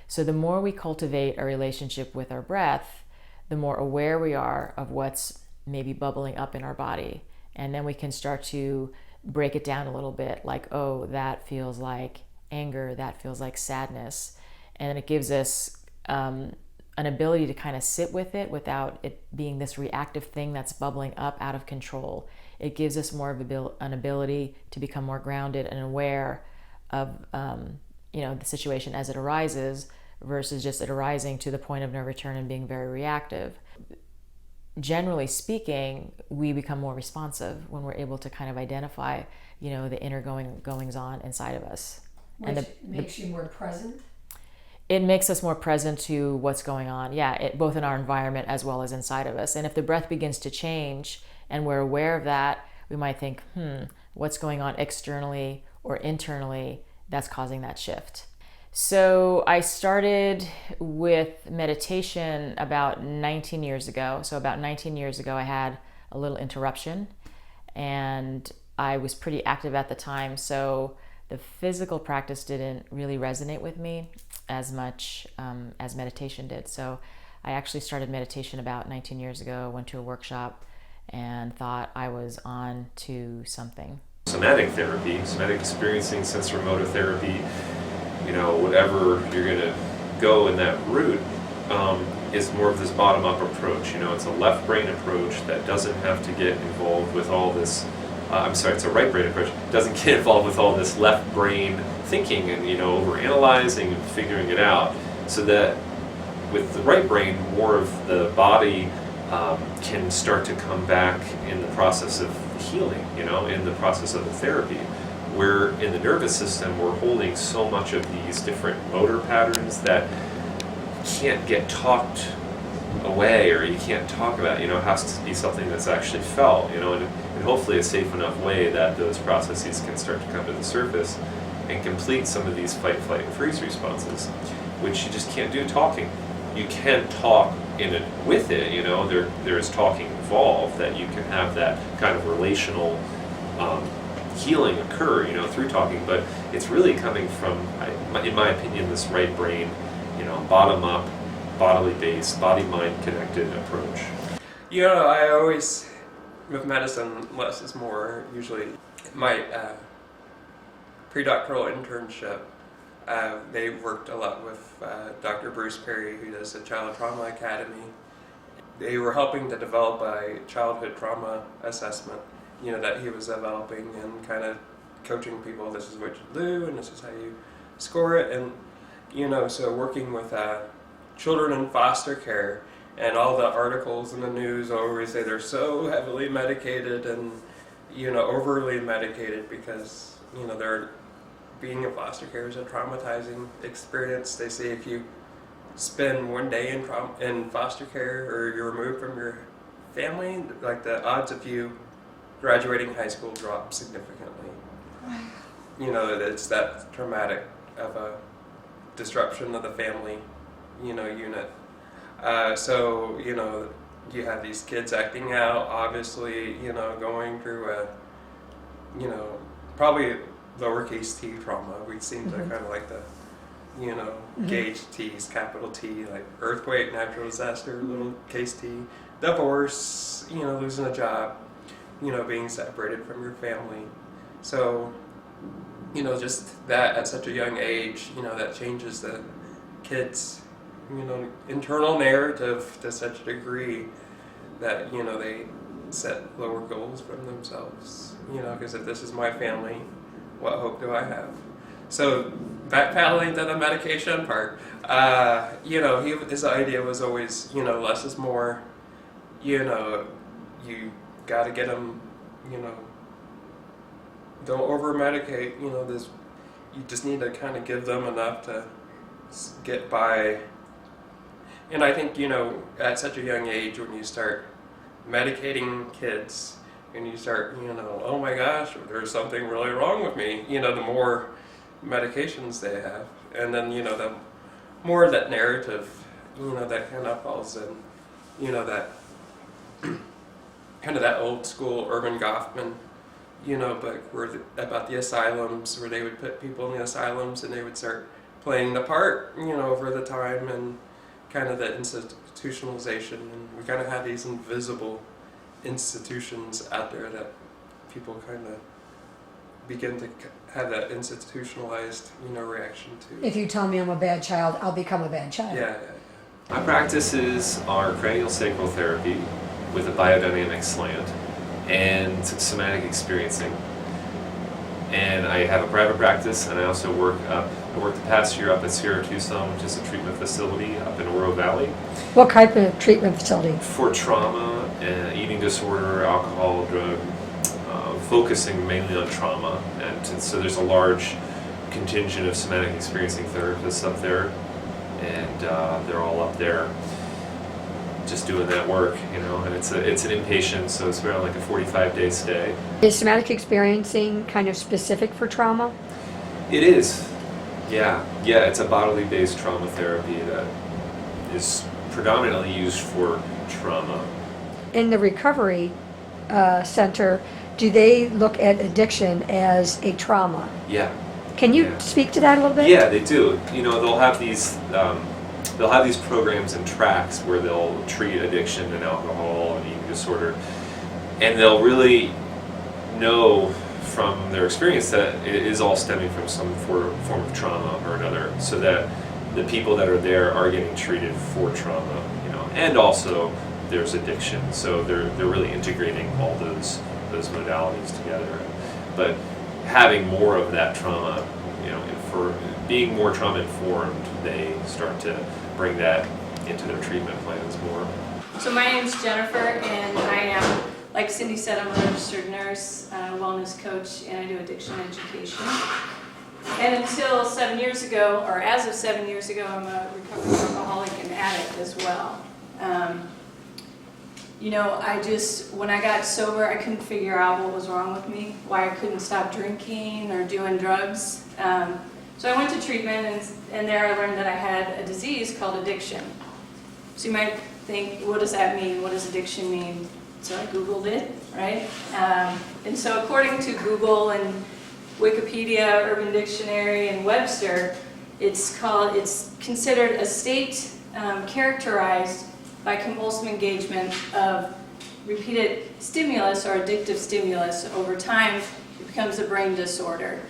So the more we cultivate a relationship with our breath, the more aware we are of what's maybe bubbling up in our body. And then we can start to break it down a little bit, like, oh, that feels like anger, that feels like sadness. And it gives us an ability to kind of sit with it without it being this reactive thing that's bubbling up out of control. It gives us more of an ability to become more grounded and aware of the situation as it arises, versus just it arising to the point of no return and being very reactive. Generally speaking, we become more responsive when we're able to kind of identify, the inner goings on inside of us. Which makes you more present? It makes us more present to what's going on, both in our environment as well as inside of us. And if the breath begins to change and we're aware of that, we might think, what's going on externally or internally that's causing that shift? So I started with meditation about 19 years ago. So about 19 years ago, I had a little interruption, and I was pretty active at the time. So the physical practice didn't really resonate with me as much as meditation did. So I actually started meditation about 19 years ago, went to a workshop, and thought I was on to something. Somatic therapy, somatic experiencing, sensorimotor therapy, whatever you're going to go in that route, is more of this bottom-up approach. It's a left brain approach that doesn't have to get involved with all this, it's a right brain approach, doesn't get involved with all this left brain thinking and, over-analyzing and figuring it out. So that with the right brain, more of the body can start to come back in the process of healing, in the process of the therapy. Where in the nervous system, we're holding so much of these different motor patterns that can't get talked away, or you can't talk about, it has to be something that's actually felt, and hopefully a safe enough way that those processes can start to come to the surface and complete some of these fight, flight, and freeze responses, which you just can't do talking. You can talk with it, there is talking involved, that you can have that kind of relational healing occur, through talking, but it's really coming from, in my opinion, this right brain bottom up, bodily based, body mind connected approach. I always, with medicine, less is more. Usually, my pre-doctoral internship, they worked a lot with Dr. Bruce Perry, who does the Child Trauma Academy. They were helping to develop a childhood trauma assessment, that he was developing, and kind of coaching people, this is what you do, and this is how you score it, and, so working with children in foster care, and all the articles in the news always say they're so heavily medicated and, overly medicated because, they're being in foster care is a traumatizing experience. They say if you spend one day in foster care or you're removed from your family, like the odds of you graduating high school drop significantly. It's that traumatic of a disruption of the family, unit. So, you have these kids acting out, obviously, going through a, probably lowercase t trauma. We seem to kind of like the, gauge T's, capital T, like earthquake, natural disaster, little case T, divorce, losing a job, being separated from your family. So, just that at such a young age, that changes the kids' internal narrative to such a degree that, they set lower goals from themselves, because if this is my family, what hope do I have? So backpedaling to the medication part, his idea was always, less is more, you got to get them, don't over-medicate, you just need to kind of give them enough to get by. And I think, at such a young age, when you start medicating kids and you start, oh my gosh, there's something really wrong with me, the more medications they have. And then, the more that narrative, that kind of falls in, that kind of that old school Irving Goffman, book about the asylums, where they would put people in the asylums and they would start playing the part, over the time, and kind of the institutionalization, and we kind of have these invisible institutions out there that people kind of begin to have that institutionalized, reaction to. If you tell me I'm a bad child, I'll become a bad child. Yeah. My practices are cranial sacral therapy with a biodynamic slant and somatic experiencing. And I have a private practice, and I also work the past year up at Sierra Tucson, which is a treatment facility up in Oro Valley. What type of treatment facility? For trauma, eating disorder, alcohol, drug, focusing mainly on trauma. And so there's a large contingent of somatic experiencing therapists up there, and they're all up there just doing that work, and it's an inpatient, so it's around like a 45-day stay. Is somatic experiencing kind of specific for trauma? It is. Yeah, it's a bodily-based trauma therapy that is predominantly used for trauma. In the recovery center, do they look at addiction as a trauma? Yeah. Can you speak to that a little bit? Yeah, they do. They'll have these programs and tracks where they'll treat addiction and alcohol and eating disorder, and they'll really know from their experience that it is all stemming from some form of trauma or another, so that the people that are there are getting treated for trauma, and also there's addiction, so they're really integrating all those modalities together. But having more of that trauma, for being more trauma informed, they start to bring that into their treatment plans more. So my name's Jennifer, and I am, like Cindy said, I'm a registered nurse, wellness coach, and I do addiction education. And until 7 years ago, or as of 7 years ago, I'm a recovering alcoholic and addict as well. When I got sober, I couldn't figure out what was wrong with me, why I couldn't stop drinking or doing drugs. So I went to treatment, and there I learned that I had a disease called addiction. So you might think, what does that mean? What does addiction mean? So I Googled it, right? And so according to Google and Wikipedia, Urban Dictionary, and Webster, It's considered a state characterized by compulsive engagement of repeated stimulus or addictive stimulus. Over time, it becomes a brain disorder.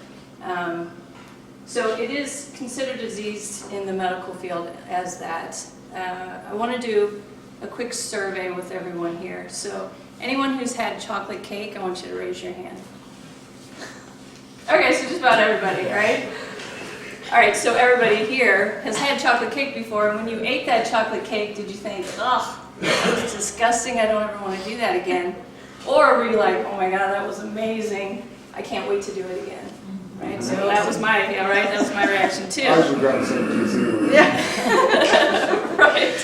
So it is considered a disease in the medical field as that. I want to do a quick survey with everyone here. So anyone who's had chocolate cake, I want you to raise your hand. Okay, so just about everybody, right? All right, so everybody here has had chocolate cake before, and when you ate that chocolate cake, did you think, ugh, that was disgusting, I don't ever want to do that again? Or were you like, oh my God, that was amazing, I can't wait to do it again? Right, so that was my, that was my reaction too. I was regret the same too. Yeah, right.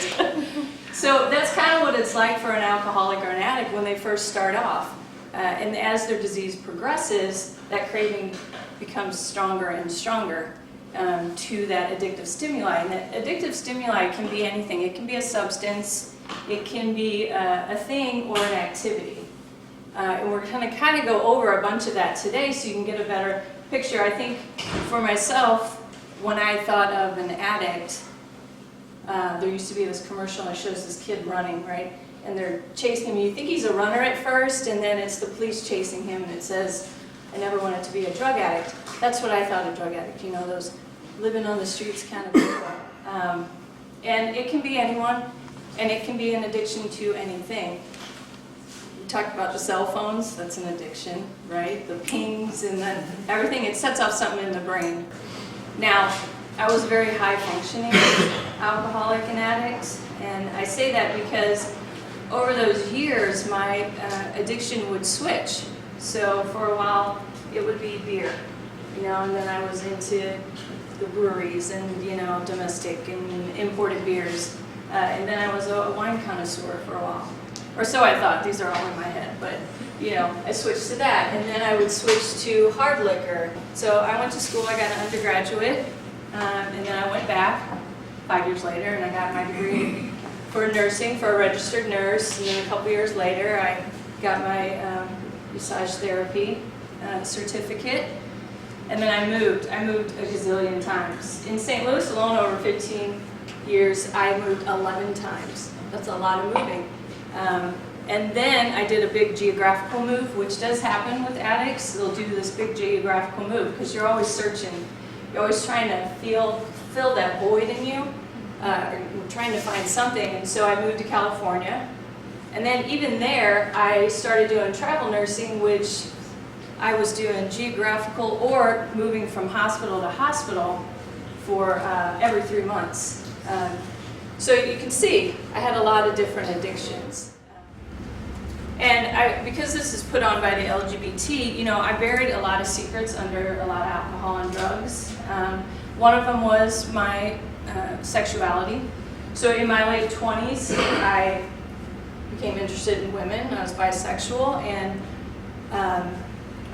So that's kind of what it's like for an alcoholic or an addict when they first start off. And as their disease progresses, that craving becomes stronger and stronger to that addictive stimuli. And that addictive stimuli can be anything. It can be a substance, it can be a thing or an activity. And we're going to kind of go over a bunch of that today so you can get a better picture. I think for myself, when I thought of an addict, there used to be this commercial that shows this kid running, right? And they're chasing him. You think he's a runner at first, and then it's the police chasing him, and it says, I never wanted to be a drug addict. That's what I thought a drug addict, you know, those living on the streets kind of people. And it can be anyone, and it can be an addiction to anything. We talked about the cell phones, that's an addiction, right? The pings and then everything, it sets off something in the brain. Now, I was a very high functioning alcoholic and addict, and I say that because over those years, my addiction would switch. So for a while, it would be beer, you know, and then I was into the breweries and, you know, domestic and imported beers. And then I was a wine connoisseur for a while. Or so I thought, these are all in my head, but, you know, I switched to that. And then I would switch to hard liquor. So I went to school, I got an undergraduate, and then I went back 5 years later and I got my degree for nursing, for a registered nurse. And then a couple years later, I got my massage therapy certificate. And then I moved a gazillion times. In St. Louis alone, over 15 years, I moved 11 times. That's a lot of moving. And then I did a big geographical move, which does happen with addicts. They'll do this big geographical move because you're always searching. You're always trying to fill that void in you, trying to find something. And so I moved to California. And then even there, I started doing travel nursing, which I was doing geographical or moving from hospital to hospital for every 3 months. So you can see, I had a lot of different addictions. And because this is put on by the LGBT, you know, I buried a lot of secrets under a lot of alcohol and drugs. One of them was my sexuality. So in my late 20s, I became interested in women. I was bisexual, and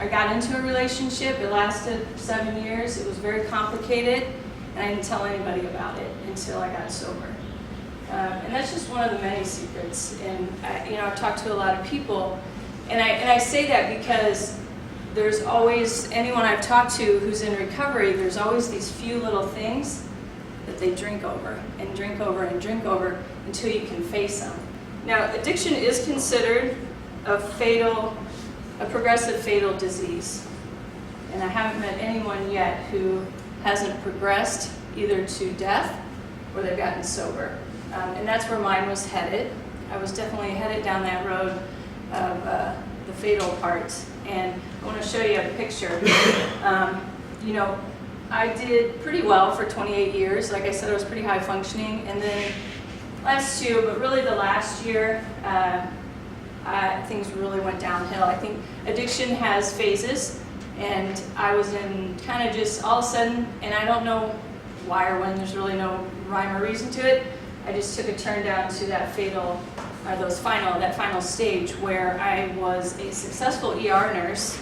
I got into a relationship. It lasted 7 years. It was very complicated, and I didn't tell anybody about it until I got sober. And that's just one of the many secrets. And I've talked to a lot of people, and I say that because there's always, anyone I've talked to who's in recovery, there's always these few little things that they drink over and drink over and drink over until you can face them. Now, addiction is considered a progressive fatal disease. And I haven't met anyone yet who hasn't progressed either to death or they've gotten sober. And that's where mine was headed. I was definitely headed down that road of the fatal part. And I want to show you a picture. I did pretty well for 28 years. Like I said, I was pretty high functioning. And then last two, but really the last year, things really went downhill. I think addiction has phases, and I was in kind of just all of a sudden, and I don't know why or when, there's really no rhyme or reason to it. I just took a turn down to that that final stage where I was a successful ER nurse.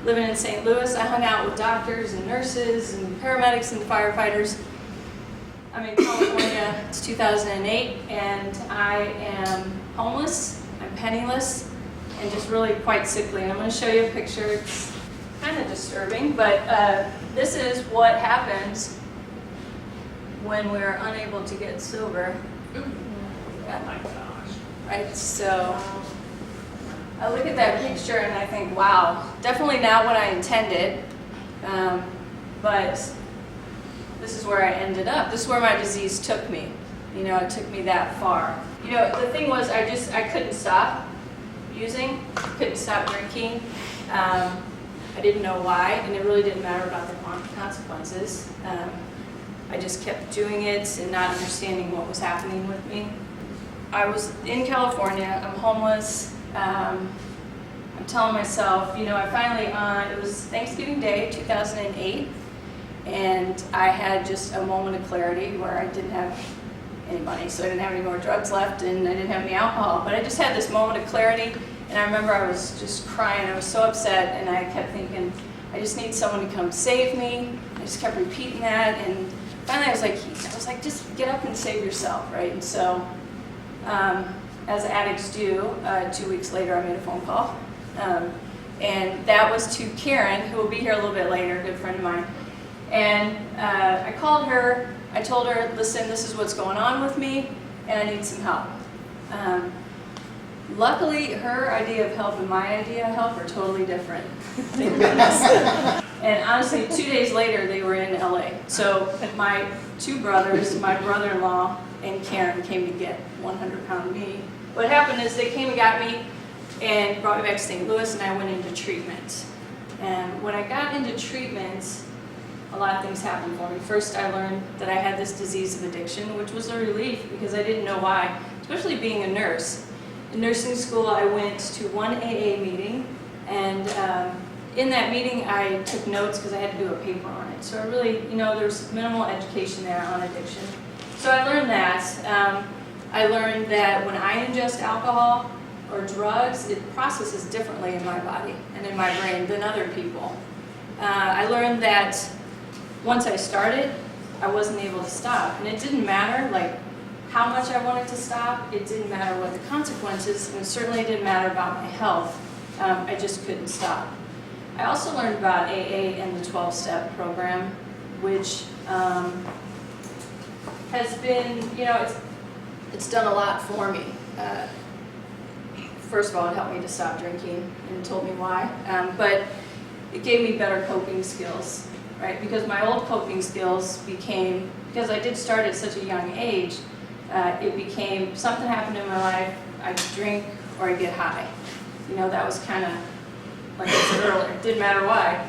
Living in St. Louis, I hung out with doctors and nurses and paramedics and firefighters. I'm in California, it's 2008, and I am homeless, I'm penniless, and just really quite sickly. And I'm going to show you a picture. It's kind of disturbing, but this is what happens when we're unable to get sober. Oh my gosh. Right, so I look at that picture and I think, wow, definitely not what I intended, but this is where I ended up. This is where my disease took me. You know, it took me that far. You know, the thing was, I couldn't stop using, couldn't stop drinking. I didn't know why, and it really didn't matter about the consequences. I just kept doing it and not understanding what was happening with me. I was in California, I'm homeless. I'm telling myself, you know, I finally, it was Thanksgiving Day, 2008, and I had just a moment of clarity where I didn't have any money, so I didn't have any more drugs left, and I didn't have any alcohol, but I just had this moment of clarity, and I remember I was just crying, I was so upset, and I kept thinking, I just need someone to come save me. I just kept repeating that, and finally I was like, just get up and save yourself, right? And so, as addicts do, 2 weeks later I made a phone call. And that was to Karen, who will be here a little bit later, a good friend of mine. And I called her, I told her, listen, this is what's going on with me, and I need some help. Luckily, her idea of help and my idea of help are totally different. And honestly, 2 days later, they were in LA. So my two brothers, my brother-in-law, and Karen came to get 100-pound me. What happened is they came and got me and brought me back to St. Louis, and I went into treatment. And when I got into treatment, a lot of things happened for me. First, I learned that I had this disease of addiction, which was a relief because I didn't know why, especially being a nurse. In nursing school, I went to one AA meeting, and in that meeting, I took notes because I had to do a paper on it. So I really, you know, there's minimal education there on addiction. So I learned that. I learned that when I ingest alcohol or drugs, it processes differently in my body and in my brain than other people. I learned that once I started, I wasn't able to stop. And it didn't matter like how much I wanted to stop, it didn't matter what the consequences, and certainly it didn't matter about my health. I just couldn't stop. I also learned about AA and the 12-step program, which has been, you know, it's done a lot for me. First of all, it helped me to stop drinking and told me why, but it gave me better coping skills, right? Because my old coping skills became, because I did start at such a young age, it became something happened in my life, I drink or I get high. You know, that was kind of, like I said earlier, it didn't matter why.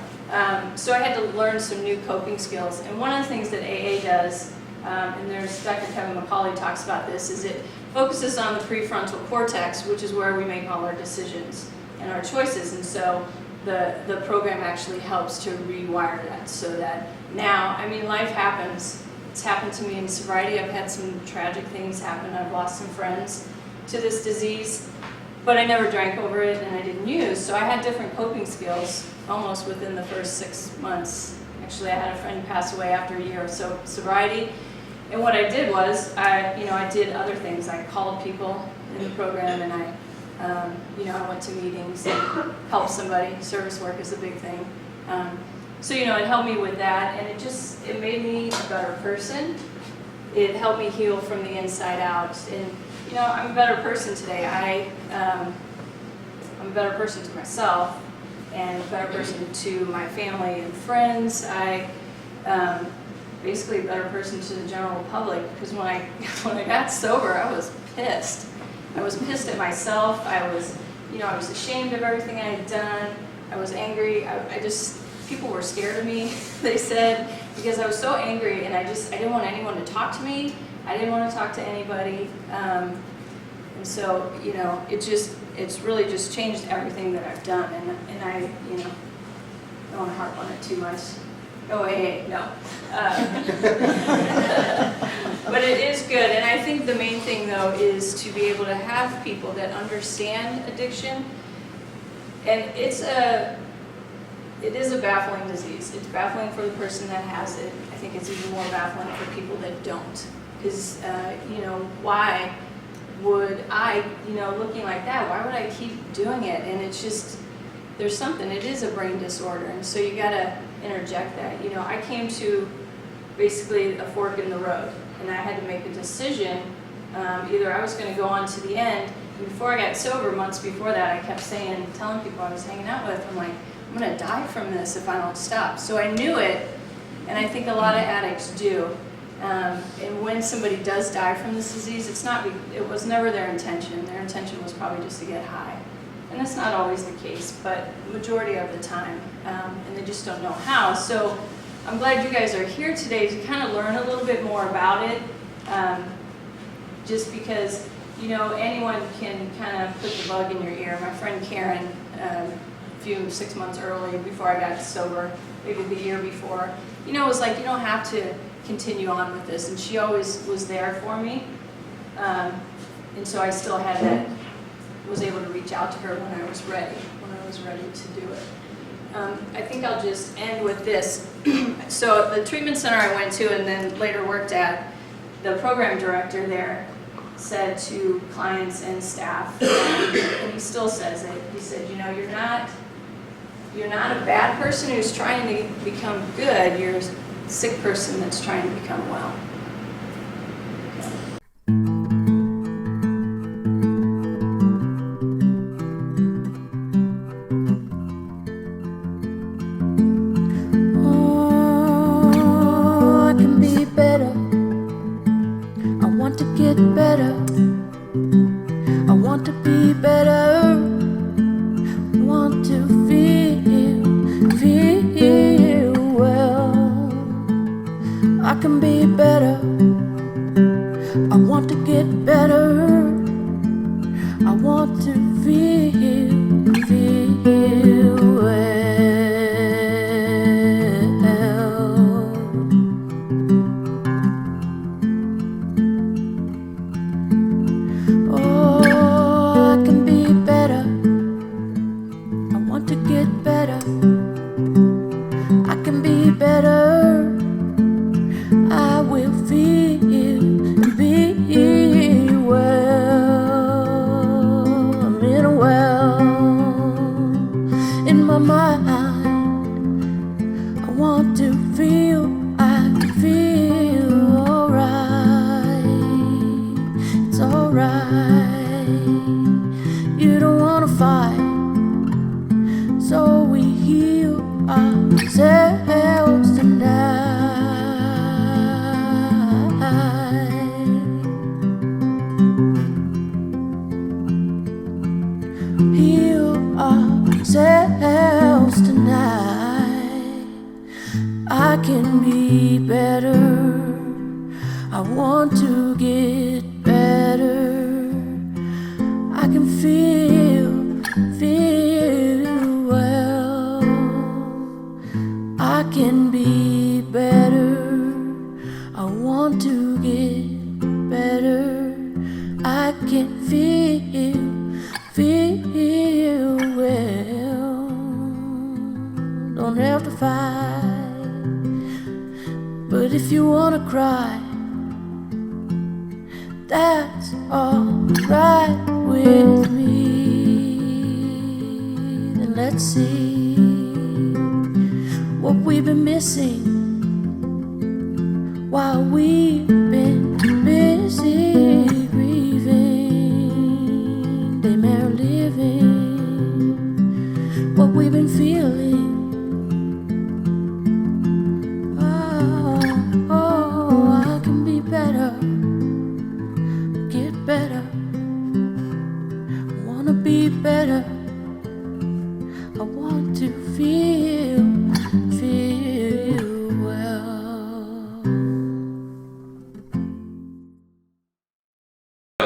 So I had to learn some new coping skills. And one of the things that AA does, and there's Dr. Kevin McCauley talks about this, is it focuses on the prefrontal cortex, which is where we make all our decisions and our choices. And so the program actually helps to rewire that so that now, I mean, life happens. It's happened to me in sobriety. I've had some tragic things happen. I've lost some friends to this disease, but I never drank over it and I didn't use. So I had different coping skills almost within the first 6 months. Actually, I had a friend pass away after a year of sobriety. And what I did was, I did other things. I called people in the program, and I went to meetings and helped somebody. Service work is a big thing. So it helped me with that, and it made me a better person. It helped me heal from the inside out, and I'm a better person today. I'm a better person to myself, and a better person to my family and friends. Basically a better person to the general public, because when I got sober, I was pissed. I was pissed at myself. I was ashamed of everything I had done. I was angry. People were scared of me, they said, because I was so angry, and I didn't want anyone to talk to me. I didn't want to talk to anybody. And so, it's really just changed everything that I've done, and I don't want to harp on it too much. Oh, hey, no. But it is good, and I think the main thing, though, is to be able to have people that understand addiction. And it is a baffling disease. It's baffling for the person that has it. I think it's even more baffling for people that don't. Because, why would I, looking like that, why would I keep doing it? And it's just, there's something, it is a brain disorder, and so you gotta interject that. I came to basically a fork in the road. And I had to make a decision. Either I was going to go on to the end. And before I got sober, months before that, I kept telling people I was hanging out with, I'm like, I'm going to die from this if I don't stop. So I knew it, and I think a lot of addicts do. And when somebody does die from this disease, it was never their intention. Their intention was probably just to get high. And that's not always the case, but majority of the time. And they just don't know how. So I'm glad you guys are here today to kind of learn a little bit more about it. Just because, anyone can kind of put the bug in your ear. My friend Karen, 6 months early, before I got sober, maybe the year before, was like, you don't have to continue on with this. And she always was there for me. And so I still had that, was able to reach out to her when I was ready to do it. I think I'll just end with this. So the treatment center I went to and then later worked at, the program director there said to clients and staff, and he still says it, he said, you're not a bad person who's trying to become good, you're a sick person that's trying to become well.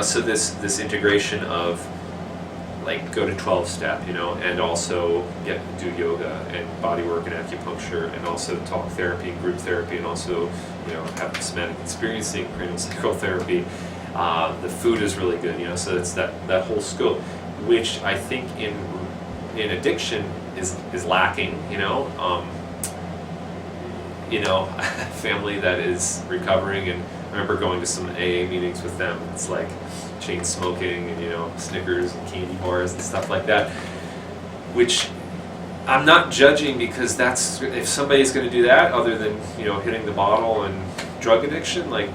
So this integration of like go to 12-step, and also do yoga and body work and acupuncture, and also talk therapy, group therapy, and also have somatic experiencing, cranial psychotherapy. The food is really good, so it's that whole scope, which I think in addiction is lacking. Family that is recovering, and I remember going to some AA meetings with them. It's like chain smoking and Snickers and candy bars and stuff like that, which I'm not judging, because that's, if somebody's going to do that other than, you know, hitting the bottle and drug addiction, like,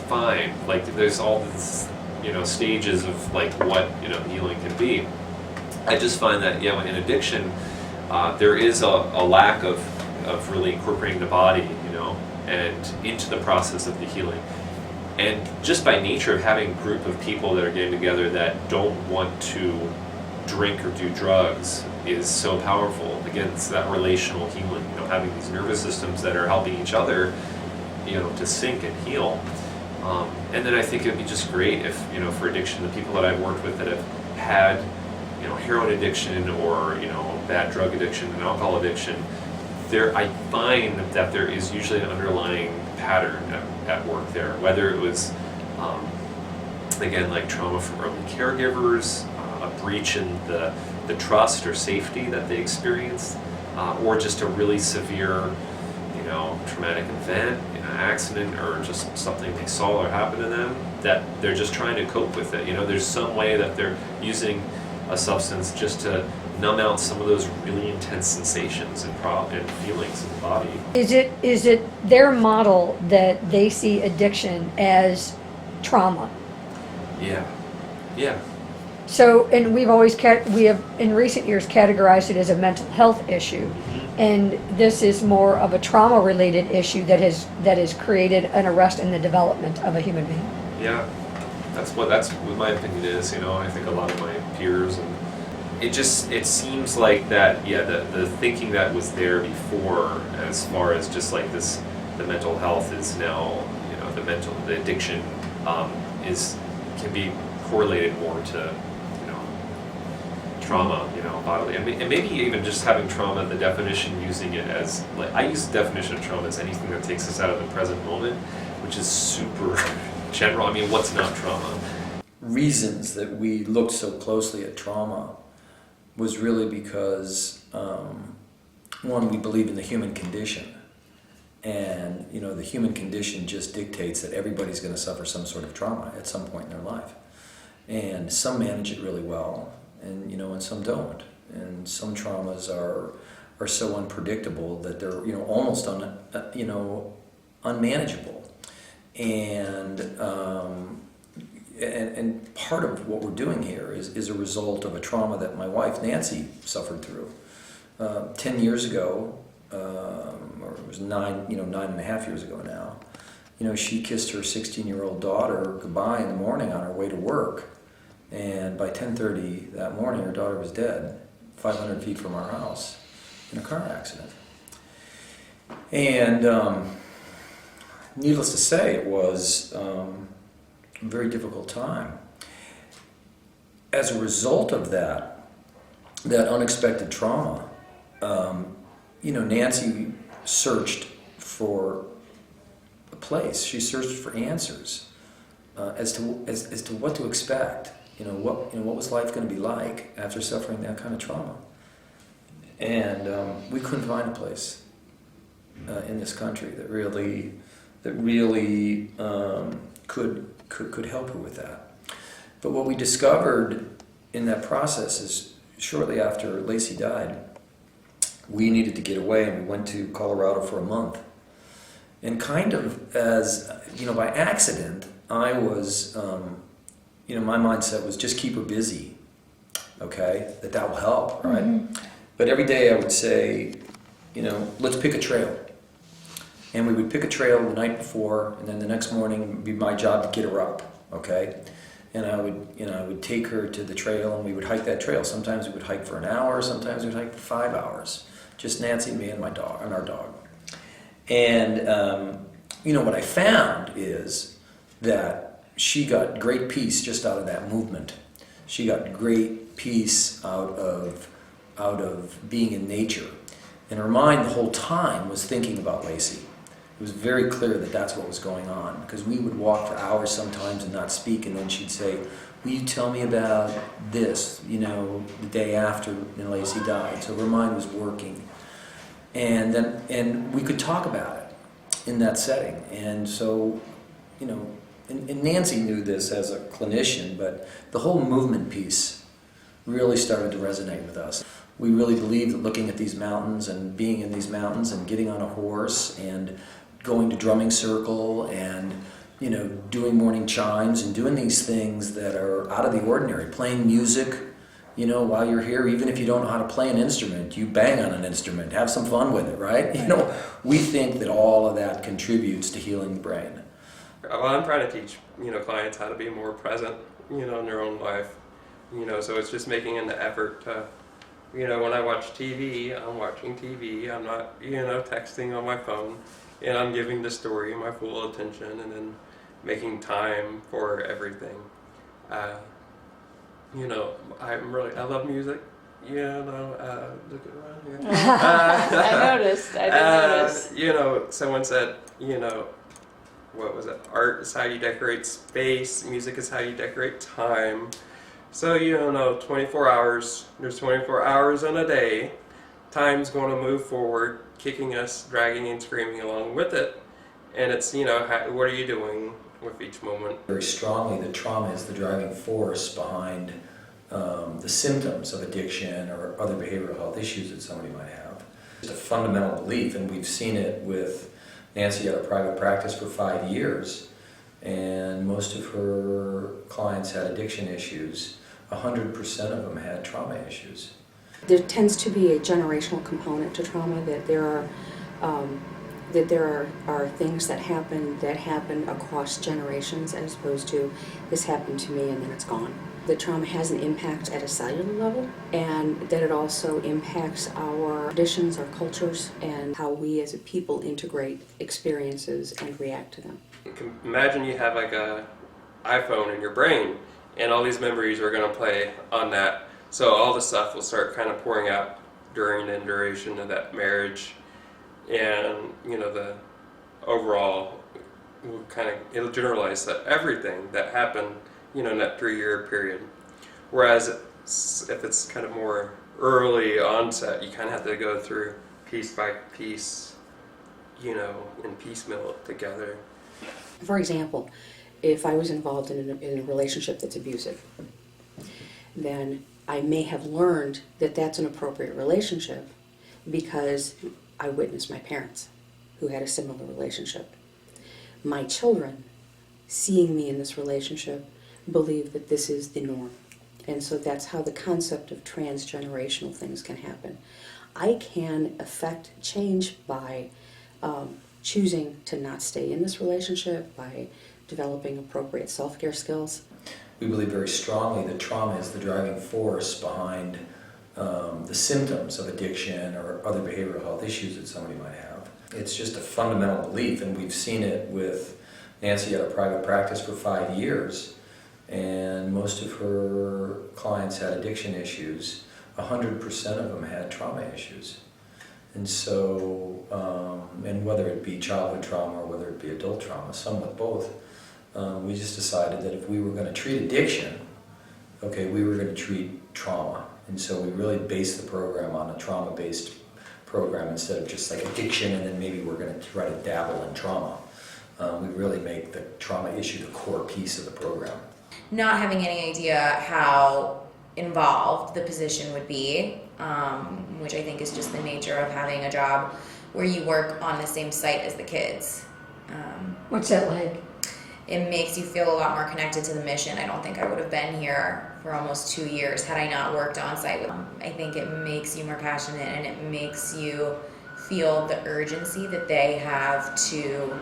fine. Like, there's all this, you know, stages of like what, you know, healing can be. I just find that, yeah, in addiction, there is a lack of really incorporating the body, you know, and into the process of the healing. And just by nature of having a group of people that are getting together that don't want to drink or do drugs is so powerful. Again, it's that relational healing, you know, having these nervous systems that are helping each other, you know, to sync and heal. And then I think it would be just great if, you know, for addiction, the people that I've worked with that have had, you know, heroin addiction or, you know, bad drug addiction and alcohol addiction, I find that there is usually an underlying pattern at work there, whether it was, again, like trauma from early caregivers, a breach in the trust or safety that they experienced, or just a really severe, you know, traumatic event, you know, accident, or just something they saw or happened to them, that they're just trying to cope with it. You know, there's some way that they're using a substance just to numb out some of those really intense sensations and feelings in the body. Is it their model that they see addiction as trauma? Yeah. So, and we have in recent years categorized it as a mental health issue, and this is more of a trauma-related issue that has created an arrest in the development of a human being. Yeah, that's what my opinion is. You know, I think a lot of my peers, and it seems like that. Yeah, the thinking that was there before, as far as just like this, the mental health is now, you know, the addiction can be correlated more to, you know, trauma, you know, bodily, and maybe even just having trauma, the definition, using it as, like, I use the definition of trauma as anything that takes us out of the present moment, which is super general. I mean, what's not trauma? Reasons that we looked so closely at trauma was really because, one, we believe in the human condition. And, you know, the human condition just dictates that everybody's going to suffer some sort of trauma at some point in their life. And some manage it really well, and, you know, and some don't. And some traumas are so unpredictable that they're, you know, almost unmanageable. And part of what we're doing here is a result of a trauma that my wife Nancy suffered through 10 years ago. Or it was 9.5 years ago now, you know, she kissed her 16-year-old daughter goodbye in the morning on her way to work, and by 10:30 that morning her daughter was dead 500 feet from our house in a car accident. And needless to say, it was a very difficult time. As a result of that unexpected trauma, you know, Nancy searched for a place. She searched for answers as to what to expect. You know, what was life going to be like after suffering that kind of trauma? And we couldn't find a place in this country that really could help her with that. But what we discovered in that process is, shortly after Lacey died, we needed to get away, and we went to Colorado for a month. And kind of as, you know, by accident, I was, you know, my mindset was just keep her busy, okay? That will help, right? Mm-hmm. But every day I would say, you know, let's pick a trail. And we would pick a trail the night before, and then the next morning it would be my job to get her up, okay? And I would take her to the trail, and we would hike that trail. Sometimes we would hike for an hour, sometimes we would hike for 5 hours. Just Nancy, me, and my dog, and our dog. And you know, what I found is that she got great peace just out of that movement. She got great peace out of being in nature. And her mind the whole time was thinking about Lacey. It was very clear that that's what was going on, because we would walk for hours sometimes and not speak, and then she'd say, will you tell me about this, you know, the day after Lacey died? So her mind was working. And we could talk about it in that setting. And so, you know, and Nancy knew this as a clinician, but the whole movement piece really started to resonate with us. We really believe that looking at these mountains and being in these mountains and getting on a horse and going to drumming circle and, you know, doing morning chimes and doing these things that are out of the ordinary, playing music, you know, while you're here, even if you don't know how to play an instrument, you bang on an instrument, have some fun with it, right? You know, we think that all of that contributes to healing the brain. Well, I'm trying to teach, you know, clients how to be more present, you know, in their own life. You know, so it's just making an effort to, you know, when I watch TV, I'm watching TV. I'm not, you know, texting on my phone, and I'm giving the story my full attention, and then making time for everything. You know, I love music. You know, look around here. I noticed. I did notice. You know, someone said, you know, what was it? Art is how you decorate space. Music is how you decorate time. So, you know, 24 hours. There's 24 hours in a day. Time's going to move forward, kicking us, dragging and screaming along with it. And it's, you know, what are you doing with each moment? Very strongly that trauma is the driving force behind the symptoms of addiction or other behavioral health issues that somebody might have. It's a fundamental belief, and we've seen it with Nancy at a private practice for 5 years, and most of her clients had addiction issues. 100% of them had trauma issues. There tends to be a generational component to trauma, that there are things that happen across generations, as opposed to this happened to me and then it's gone. The trauma has an impact at a cellular level, and that it also impacts our traditions, our cultures, and how we as a people integrate experiences and react to them. Imagine you have like a iPhone in your brain, and all these memories are going to play on that. So all the stuff will start kind of pouring out during the duration of that marriage, and you know, the overall will kind of, it'll generalize that everything that happened, you know, in that 3-year period. Whereas if it's kind of more early onset, you kind of have to go through piece by piece, you know, and piecemeal it together. For example, if I was involved in a relationship that's abusive, then I may have learned that that's an appropriate relationship because I witnessed my parents who had a similar relationship. My children, seeing me in this relationship, believe that this is the norm. And so that's how the concept of transgenerational things can happen. I can affect change by choosing to not stay in this relationship, by developing appropriate self-care skills. We believe very strongly that trauma is the driving force behind the symptoms of addiction or other behavioral health issues that somebody might have. It's just a fundamental belief, and we've seen it with Nancy at a private practice for 5 years, and most of her clients had addiction issues. 100% of them had trauma issues. And so, and whether it be childhood trauma or whether it be adult trauma, some with both, we just decided that if we were going to treat addiction, okay, we were going to treat trauma. And so we really based the program on a trauma-based program instead of just like addiction and then maybe we're going to try to dabble in trauma. We really make the trauma issue the core piece of the program. Not having any idea how involved the position would be, which I think is just the nature of having a job where you work on the same site as the kids. What's that like? It makes you feel a lot more connected to the mission. I don't think I would have been here for almost 2 years had I not worked on site with them. I think it makes you more passionate, and it makes you feel the urgency that they have to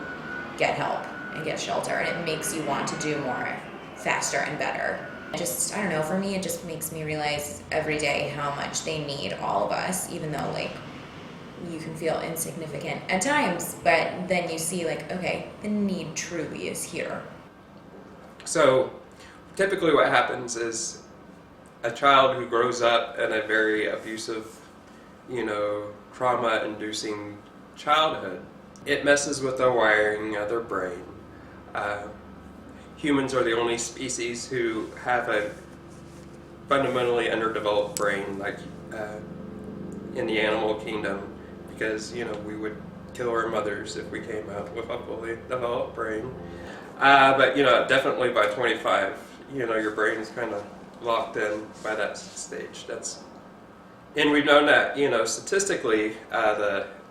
get help and get shelter, and it makes you want to do more faster and better. I don't know, for me it just makes me realize every day how much they need all of us, even though like you can feel insignificant at times, but then you see like, okay, the need truly is here. So typically what happens is a child who grows up in a very abusive, you know, trauma-inducing childhood, it messes with the wiring of their brain. Humans are the only species who have a fundamentally underdeveloped brain, like in the animal kingdom, because, you know, we would kill our mothers if we came out with a fully developed brain. But, you know, definitely by 25, you know, your brain is kind of locked in by that stage. That's And we've known that, statistically,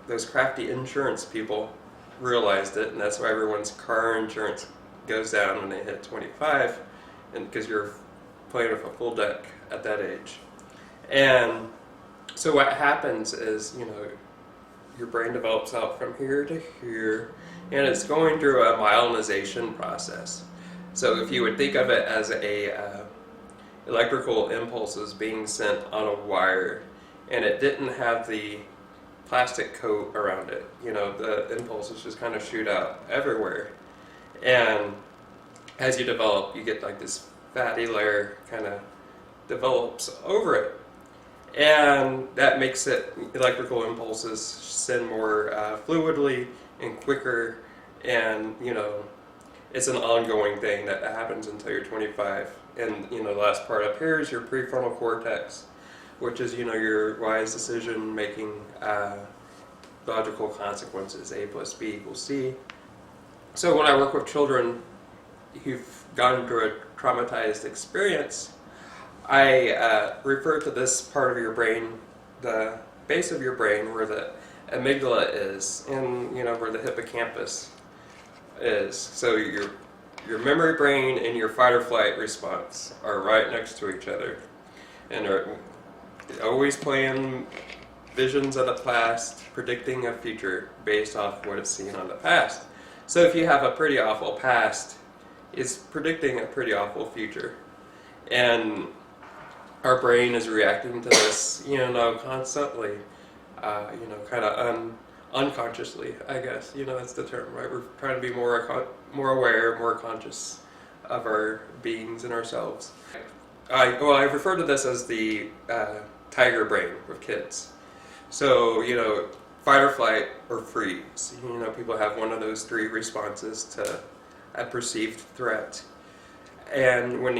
those crafty insurance people realized it, and that's why everyone's car insurance goes down when they hit 25, and because you're playing with a full deck at that age. And so what happens is, your brain develops out from here to here, and it's going through a myelinization process. So if you would think of it as electrical impulses being sent on a wire, and it didn't have the plastic coat around it, the impulses just kind of shoot out everywhere. And as you develop, you get like this fatty layer kind of develops over it. And that makes it, electrical impulses send more fluidly and quicker, and it's an ongoing thing that happens until you're 25. And the last part up here is your prefrontal cortex, which is your wise decision making, logical consequences, A plus B equals C. So when I work with children who've gone through a traumatized experience, I refer to this part of your brain, the base of your brain, where the amygdala is, and where the hippocampus is. So your memory brain and your fight or flight response are right next to each other, and they're always playing visions of the past, predicting a future based off what it's seen on the past. So if you have a pretty awful past, it's predicting a pretty awful future, and our brain is reacting to this, constantly, kind of unconsciously, I guess. That's the term, right? We're trying to be more aware, more conscious of our beings and ourselves. I refer to this as the tiger brain with kids. So, fight or flight or freeze. People have one of those three responses to a perceived threat. And when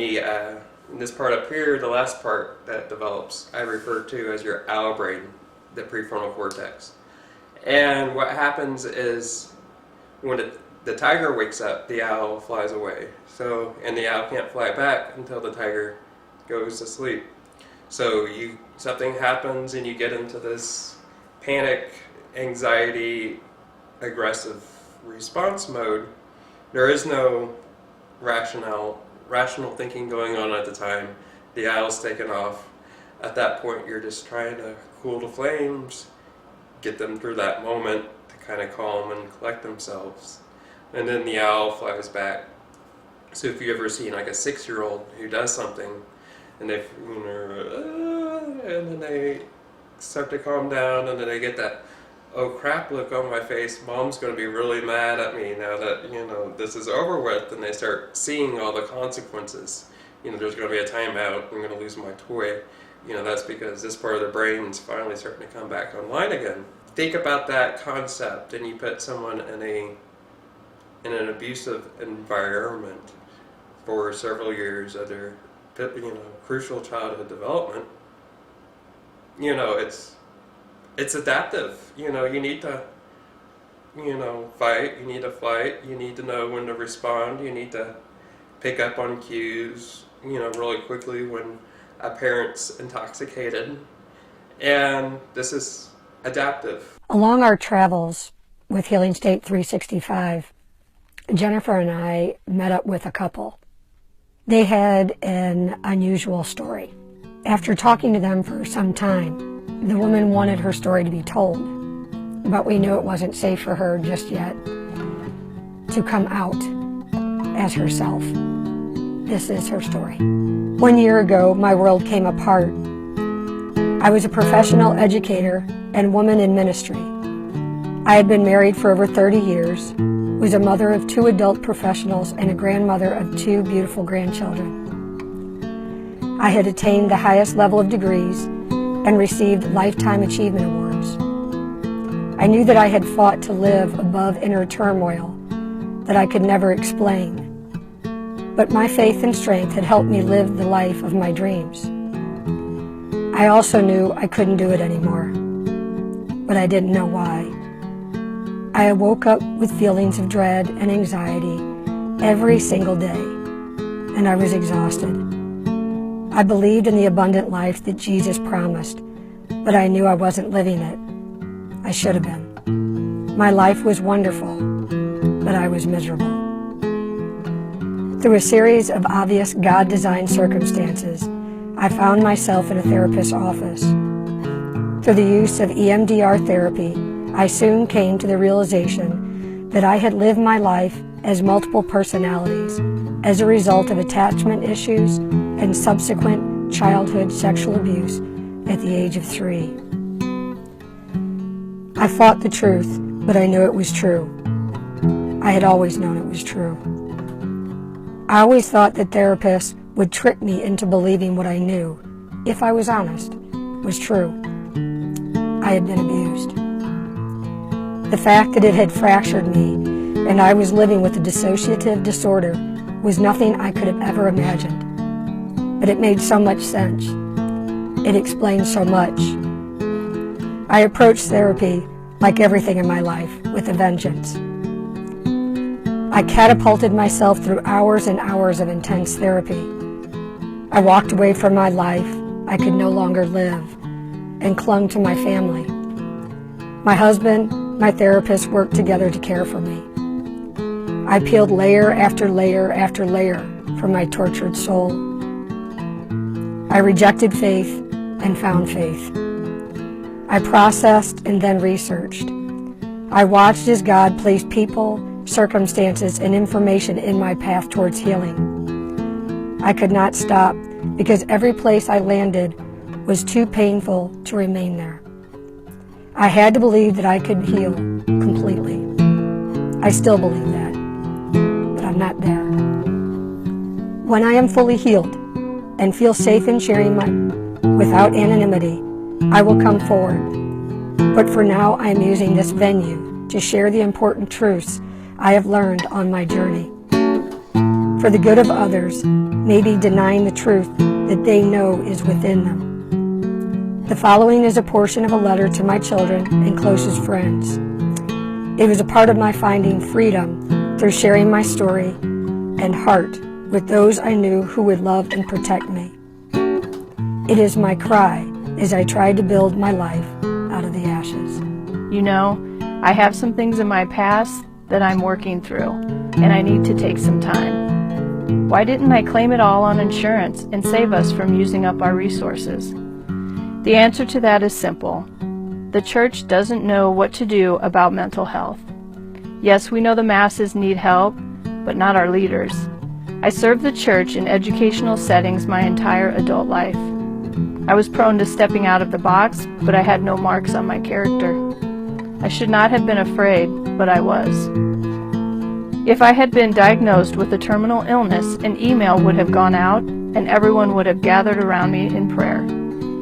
this part up here, the last part that develops, I refer to as your owl brain, the prefrontal cortex. And what happens is when the tiger wakes up, the owl flies away. And the owl can't fly back until the tiger goes to sleep. So something happens and you get into this panic, anxiety, aggressive response mode. There is no rational thinking going on at the time. The owl's taken off. At that point, you're just trying to cool the flames, get them through that moment to kind of calm and collect themselves. And then the owl flies back. So if you've ever seen like a 6-year-old who does something, and they, and then they start to calm down, and then they get that oh crap look on my face, mom's going to be really mad at me now that this is over with, and they start seeing all the consequences. There's going to be a timeout, I'm going to lose my toy. That's because this part of the brain is finally starting to come back online again. Think about that concept, and you put someone in an abusive environment for several years of their crucial childhood development. It's adaptive. You need to fight, you need to flight, you need to know when to respond, you need to pick up on cues really quickly when a parent's intoxicated, and this is adaptive. Along our travels with Healing State 365, Jennifer and I met up with a couple. They had an unusual story. After talking to them for some time, the woman wanted her story to be told, but we knew it wasn't safe for her just yet to come out as herself. This is her story. 1 year ago, my world came apart. I was a professional educator and woman in ministry. I had been married for over 30 years, was a mother of 2 adult professionals and a grandmother of 2 beautiful grandchildren. I had attained the highest level of degrees and received Lifetime Achievement Awards. I knew that I had fought to live above inner turmoil that I could never explain. But my faith and strength had helped me live the life of my dreams. I also knew I couldn't do it anymore, but I didn't know why. I woke up with feelings of dread and anxiety every single day, and I was exhausted. I believed in the abundant life that Jesus promised, but I knew I wasn't living it. I should have been. My life was wonderful, but I was miserable. Through a series of obvious God-designed circumstances, I found myself in a therapist's office. Through the use of EMDR therapy, I soon came to the realization that I had lived my life as multiple personalities as a result of attachment issues and subsequent childhood sexual abuse at the age of 3. I fought the truth, but I knew it was true. I had always known it was true. I always thought that therapists would trick me into believing what I knew, if I was honest, was true. I had been abused. The fact that it had fractured me and I was living with a dissociative disorder was nothing I could have ever imagined. But it made so much sense. It explained so much. I approached therapy, like everything in my life, with a vengeance. I catapulted myself through hours and hours of intense therapy. I walked away from my life I could no longer live and clung to my family. My husband, my therapist worked together to care for me. I peeled layer after layer after layer from my tortured soul. I rejected faith and found faith. I processed and then researched. I watched as God placed people, circumstances, and information in my path towards healing. I could not stop because every place I landed was too painful to remain there. I had to believe that I could heal completely. I still believe that, but I'm not there. When I am fully healed and feel safe in sharing without anonymity, I will come forward. But for now, I am using this venue to share the important truths I have learned on my journey. For the good of others, maybe denying the truth that they know is within them. The following is a portion of a letter to my children and closest friends. It was a part of my finding freedom through sharing my story and heart with those I knew who would love and protect me. It is my cry as I tried to build my life out of the ashes. You know, I have some things in my past that I'm working through, and I need to take some time. Why didn't I claim it all on insurance and save us from using up our resources? The answer to that is simple. The church doesn't know what to do about mental health. Yes, we know the masses need help, but not our leaders. I served the church in educational settings my entire adult life. I was prone to stepping out of the box, but I had no marks on my character. I should not have been afraid, but I was. If I had been diagnosed with a terminal illness, an email would have gone out and everyone would have gathered around me in prayer.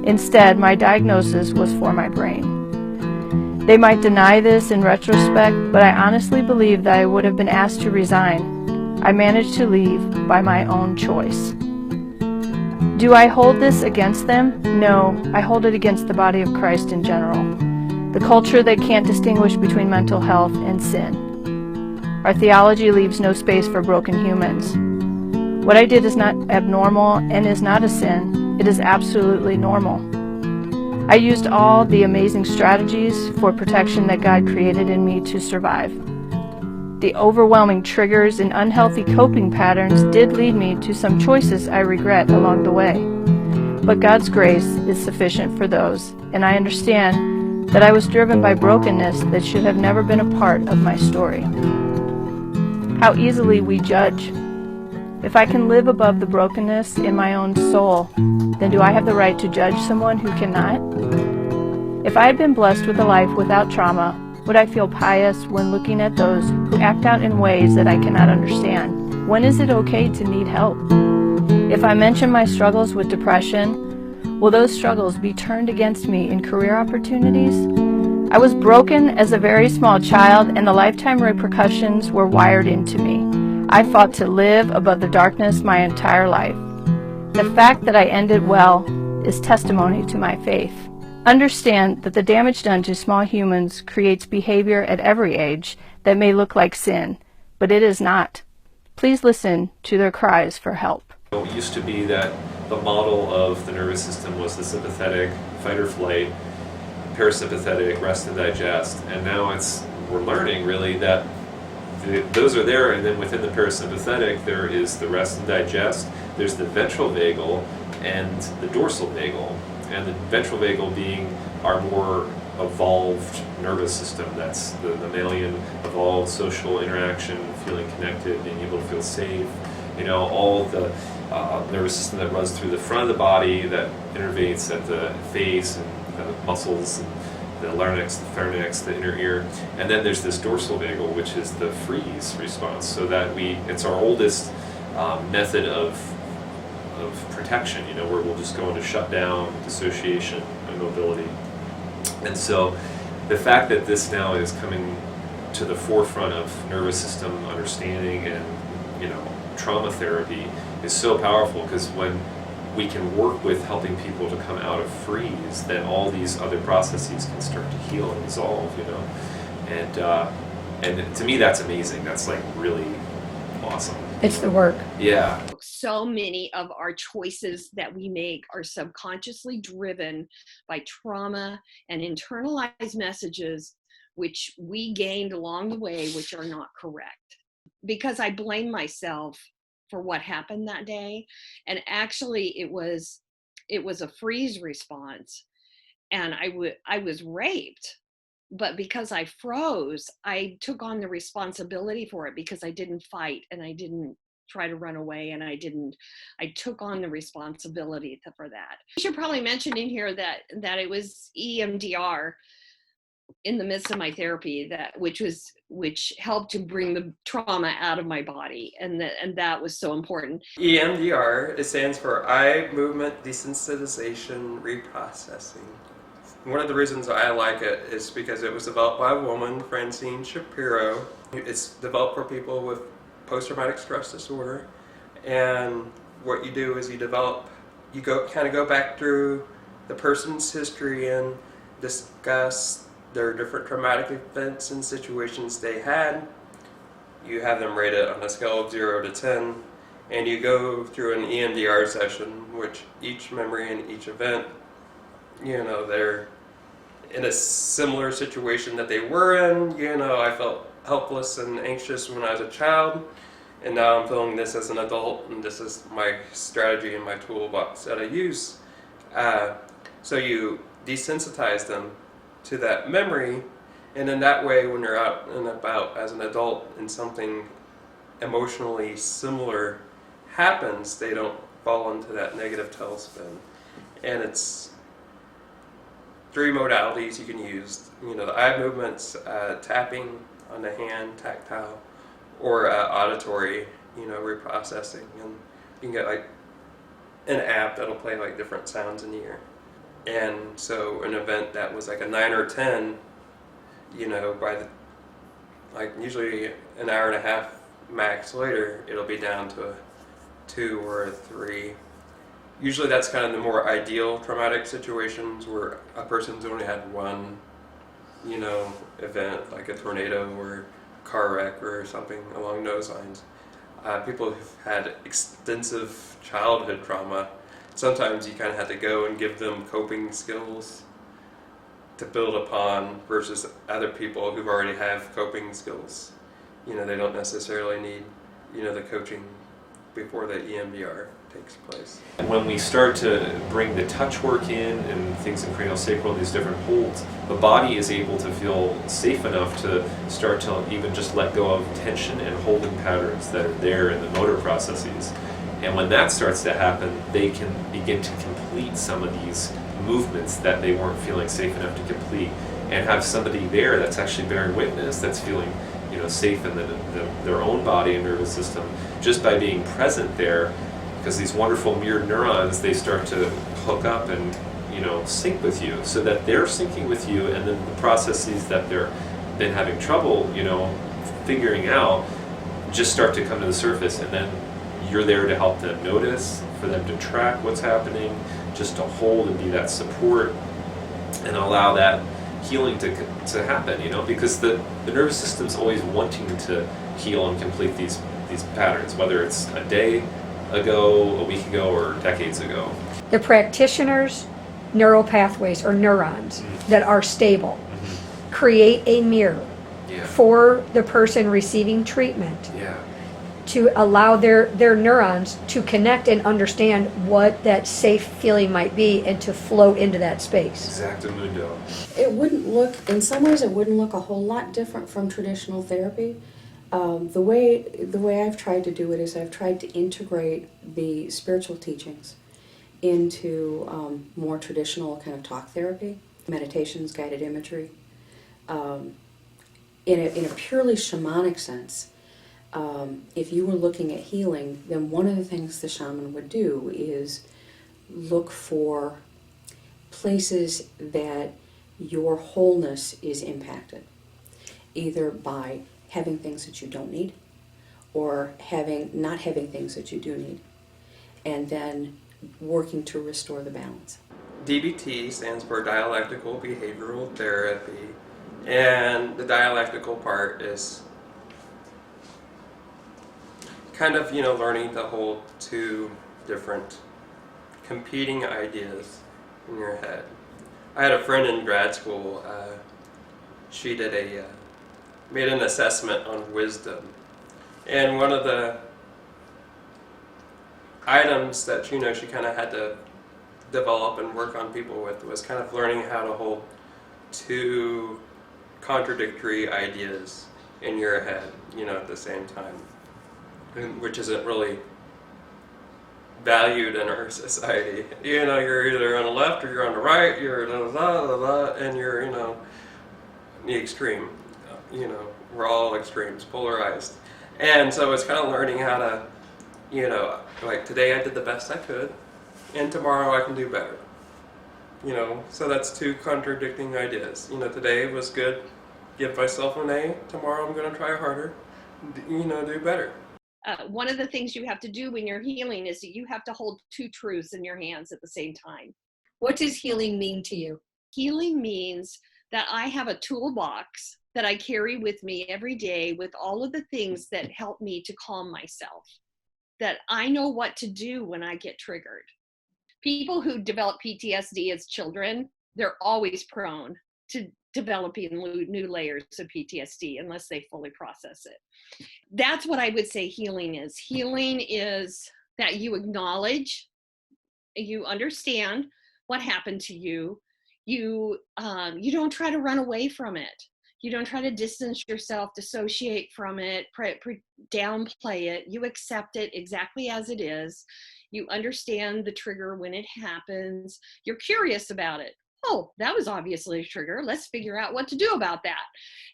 Instead, my diagnosis was for my brain. They might deny this in retrospect, but I honestly believe that I would have been asked to resign. I managed to leave by my own choice. Do I hold this against them? No, I hold it against the body of Christ in general. The culture that can't distinguish between mental health and sin. Our theology leaves no space for broken humans. What I did is not abnormal and is not a sin. It is absolutely normal. I used all the amazing strategies for protection that God created in me to survive. The overwhelming triggers and unhealthy coping patterns did lead me to some choices I regret along the way. But God's grace is sufficient for those, and I understand that I was driven by brokenness that should have never been a part of my story. How easily we judge. If I can live above the brokenness in my own soul, then do I have the right to judge someone who cannot? If I had been blessed with a life without trauma, would I feel pious when looking at those who act out in ways that I cannot understand? When is it okay to need help? If I mention my struggles with depression, will those struggles be turned against me in career opportunities? I was broken as a very small child, and the lifetime repercussions were wired into me. I fought to live above the darkness my entire life. The fact that I ended well is testimony to my faith. Understand that the damage done to small humans creates behavior at every age that may look like sin, but it is not. Please listen to their cries for help. It used to be that the model of the nervous system was the sympathetic fight or flight, parasympathetic, rest and digest, and now we're learning really that those are there, and then within the parasympathetic there is the rest and digest, there's the ventral vagal and the dorsal vagal, and the ventral vagal being our more evolved nervous system. That's the mammalian evolved social interaction, feeling connected, being able to feel safe, all the nervous system that runs through the front of the body, that innervates at the face and the muscles, and the larynx, the pharynx, the inner ear. And then there's this dorsal vagal, which is the freeze response, so that it's our oldest method of protection, where we'll just go into shutdown, dissociation, immobility. And so the fact that this now is coming to the forefront of nervous system understanding and trauma therapy is so powerful, because when we can work with helping people to come out of freeze, then all these other processes can start to heal and resolve, and to me that's amazing. That's like really awesome. It's the work. Yeah. So many of our choices that we make are subconsciously driven by trauma and internalized messages which we gained along the way, which are not correct. Because I blame myself for what happened that day, and actually it was a freeze response, and I was raped. But because I froze, I took on the responsibility for it, because I didn't fight and I didn't try to run away, and I took on the responsibility for that. I should probably mention in here that it was EMDR in the midst of my therapy which helped to bring the trauma out of my body, and that was so important. EMDR, it stands for Eye Movement Desensitization Reprocessing. One of the reasons I like it is because it was developed by a woman, Francine Shapiro. It's developed for people with post-traumatic stress disorder, and what you do is you go back through the person's history and discuss their different traumatic events and situations they had. You have them rated on a scale of 0 to 10, and you go through an EMDR session, which each memory and each event, they're in a similar situation that they were in. I felt helpless and anxious when I was a child, and now I'm feeling this as an adult, and this is my strategy and my toolbox that I use. So you desensitize them to that memory, and in that way, when you're out and about as an adult and something emotionally similar happens, they don't fall into that negative tailspin. And it's 3 modalities you can use. The eye movements, tapping on the hand, tactile, or auditory, reprocessing. And you can get like an app that'll play like different sounds in the ear. And so an event that was like a 9 or 10, by usually an hour and a half max later, it'll be down to a 2 or a 3. Usually that's kind of the more ideal traumatic situations where a person's only had one, event, like a tornado or car wreck or something along those lines. People who've had extensive childhood trauma, sometimes you kind of have to go and give them coping skills to build upon, versus other people who already have coping skills. They don't necessarily need, the coaching before the EMDR takes place. When we start to bring the touch work in and things in craniosacral, these different holds, the body is able to feel safe enough to start to even just let go of tension and holding patterns that are there in the motor processes. And when that starts to happen, they can begin to complete some of these movements that they weren't feeling safe enough to complete, and have somebody there that's actually bearing witness, that's feeling safe in their own body and nervous system, just by being present there. Because these wonderful mirrored neurons, they start to hook up and sync with you, so that they're syncing with you, and then the processes that they're been having trouble figuring out just start to come to the surface, and then you're there to help them notice, for them to track what's happening, just to hold and be that support and allow that healing to happen, because the nervous system's always wanting to heal and complete these patterns, whether it's a day ago, a week ago, or decades ago. The practitioners neural pathways or neurons that are stable. Create a mirror for the person receiving treatment to allow their neurons to connect and understand what that safe feeling might be and to float into that space. Exactamundo. It wouldn't look, in some ways, it wouldn't look a whole lot different from traditional therapy. The way I've tried to do it is I've tried to integrate the spiritual teachings into more traditional kind of talk therapy, meditations, guided imagery. In a purely shamanic sense, if you were looking at healing, then one of the things the shaman would do is look for places that your wholeness is impacted, either by having things that you don't need or not having things that you do need, and then working to restore the balance. DBT stands for Dialectical Behavioral Therapy, and the dialectical part is kind of, learning to hold two different competing ideas in your head. I had a friend in grad school, she did made an assessment on wisdom, and one of the items that she kind of had to develop and work on people with was kind of learning how to hold two contradictory ideas in your head, at the same time, which isn't really valued in our society. You're either on the left or you're on the right, you're and you're, the extreme. We're all extremes, polarized. And so it's kind of learning how to, like today I did the best I could, and tomorrow I can do better. So that's two contradicting ideas. Today was good, give myself an A, tomorrow I'm going to try harder, do better. One of the things you have to do when you're healing is that you have to hold two truths in your hands at the same time. What does healing mean to you? Healing means that I have a toolbox that I carry with me every day with all of the things that help me to calm myself, that I know what to do when I get triggered. People who develop PTSD as children, they're always prone to developing new layers of PTSD unless they fully process it. That's what I would say healing is. Healing is that you acknowledge, you understand what happened to you. You don't try to run away from it. You don't try to distance yourself, dissociate from it, downplay it. You accept it exactly as it is. You understand the trigger when it happens. You're curious about it. Oh, that was obviously a trigger. Let's figure out what to do about that.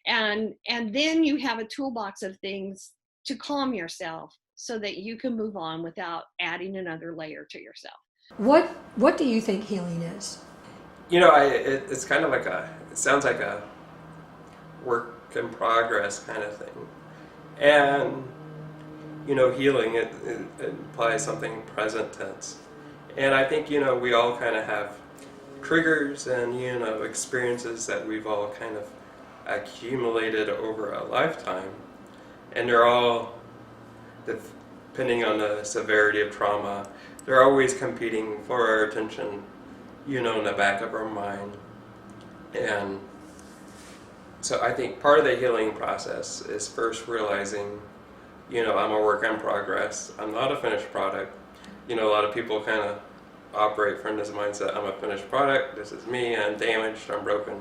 And then you have a toolbox of things to calm yourself so that you can move on without adding another layer to yourself. What do you think healing is? It's kind of like it sounds like a work in progress kind of thing. And, healing, it implies something present tense. And I think, we all kind of have triggers and, experiences that we've all kind of accumulated over a lifetime. And they're all, depending on the severity of trauma, they're always competing for our attention, in the back of our mind. And so I think part of the healing process is first realizing, I'm a work in progress. I'm not a finished product. A lot of people kind of operate from this mindset, I'm a finished product, this is me, I'm damaged, I'm broken.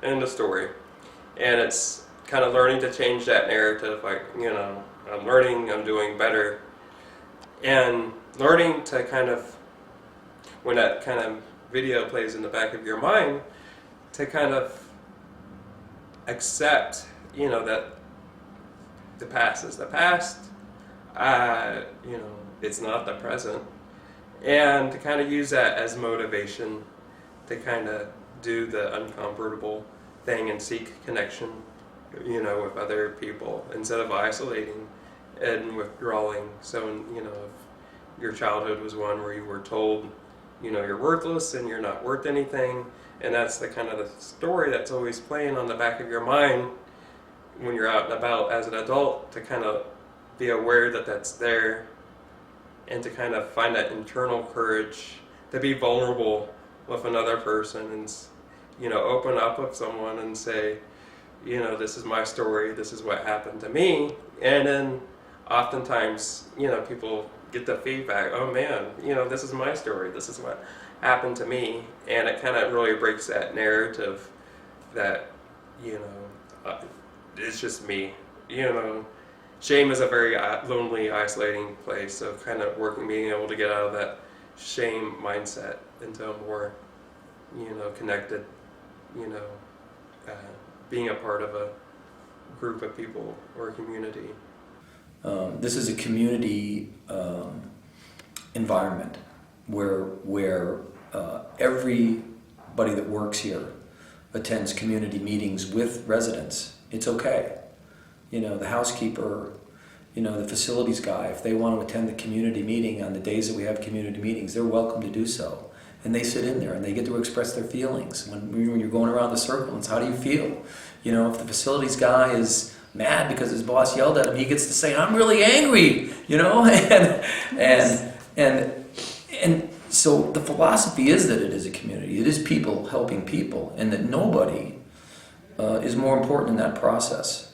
End of story. And it's kind of learning to change that narrative, like, I'm learning, I'm doing better. And learning to kind of, when that kind of video plays in the back of your mind, to kind of accept, that the past is the past, it's not the present, and to kind of use that as motivation to kind of do the uncomfortable thing and seek connection, with other people instead of isolating and withdrawing. So, if your childhood was one where you were told, you're worthless and you're not worth anything, and that's the kind of the story that's always playing on the back of your mind when you're out and about as an adult, to kind of be aware that that's there and to kind of find that internal courage to be vulnerable with another person and, open up with someone and say, this is my story, this is what happened to me. And then oftentimes, people get the feedback, oh man, this is my story, this is what happened to me. And it kind of really breaks that narrative that, it's just me. Shame is a very lonely, isolating place. So kind of being able to get out of that shame mindset into a more, connected, being a part of a group of people or a community. This is a community environment where everybody that works here attends community meetings with residents. It's okay. The housekeeper, the facilities guy, if they want to attend the community meeting on the days that we have community meetings, they're welcome to do so. And they sit in there and they get to express their feelings. When you're going around the circle, it's how do you feel? If the facilities guy is mad because his boss yelled at him, he gets to say, I'm really angry, and so the philosophy is that it is a community. It is people helping people, and that nobody is more important in that process.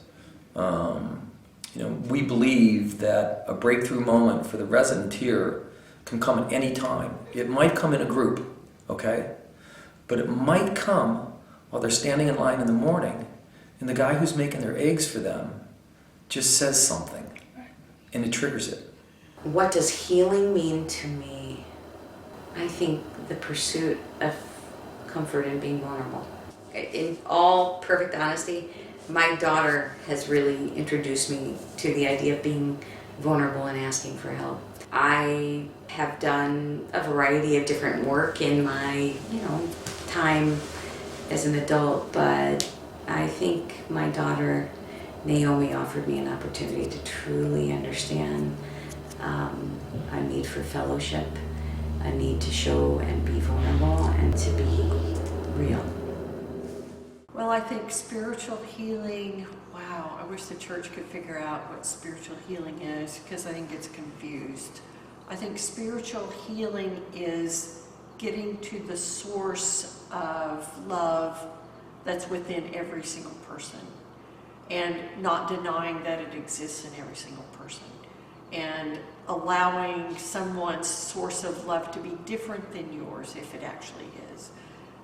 We believe that a breakthrough moment for the resident here can come at any time. It might come in a group, okay? But it might come while they're standing in line in the morning, and the guy who's making their eggs for them just says something, and it triggers it. What does healing mean to me? I think the pursuit of comfort and being vulnerable. In all perfect honesty, my daughter has really introduced me to the idea of being vulnerable and asking for help. I have done a variety of different work in my, time as an adult, but I think my daughter, Naomi, offered me an opportunity to truly understand a need for fellowship, a need to show and be vulnerable and to be real. Well, I think spiritual healing, wow, I wish the church could figure out what spiritual healing is, because I think it's confused. I think spiritual healing is getting to the source of love that's within every single person, and not denying that it exists in every single person, and allowing someone's source of love to be different than yours if it actually is,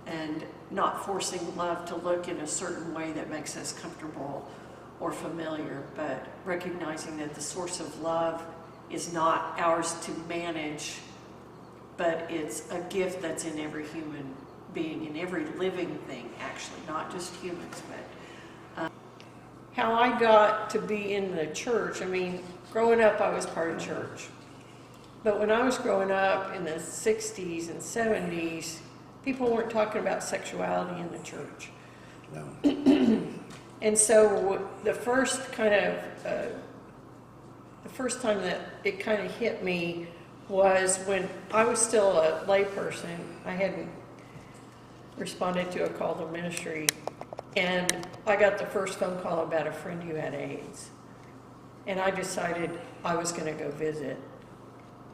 and not forcing love to look in a certain way that makes us comfortable or familiar, but recognizing that the source of love is not ours to manage, but it's a gift that's in every human being, in every living thing, actually, not just humans. But how I got to be in the church, growing up I was part of church, but when I was growing up in the 60s and 70s, people weren't talking about sexuality in the church. No. And so the first time that it kind of hit me was when I was still a layperson. I hadn't responded to a call to ministry, and I got the first phone call about a friend who had AIDS. And I decided I was going to go visit.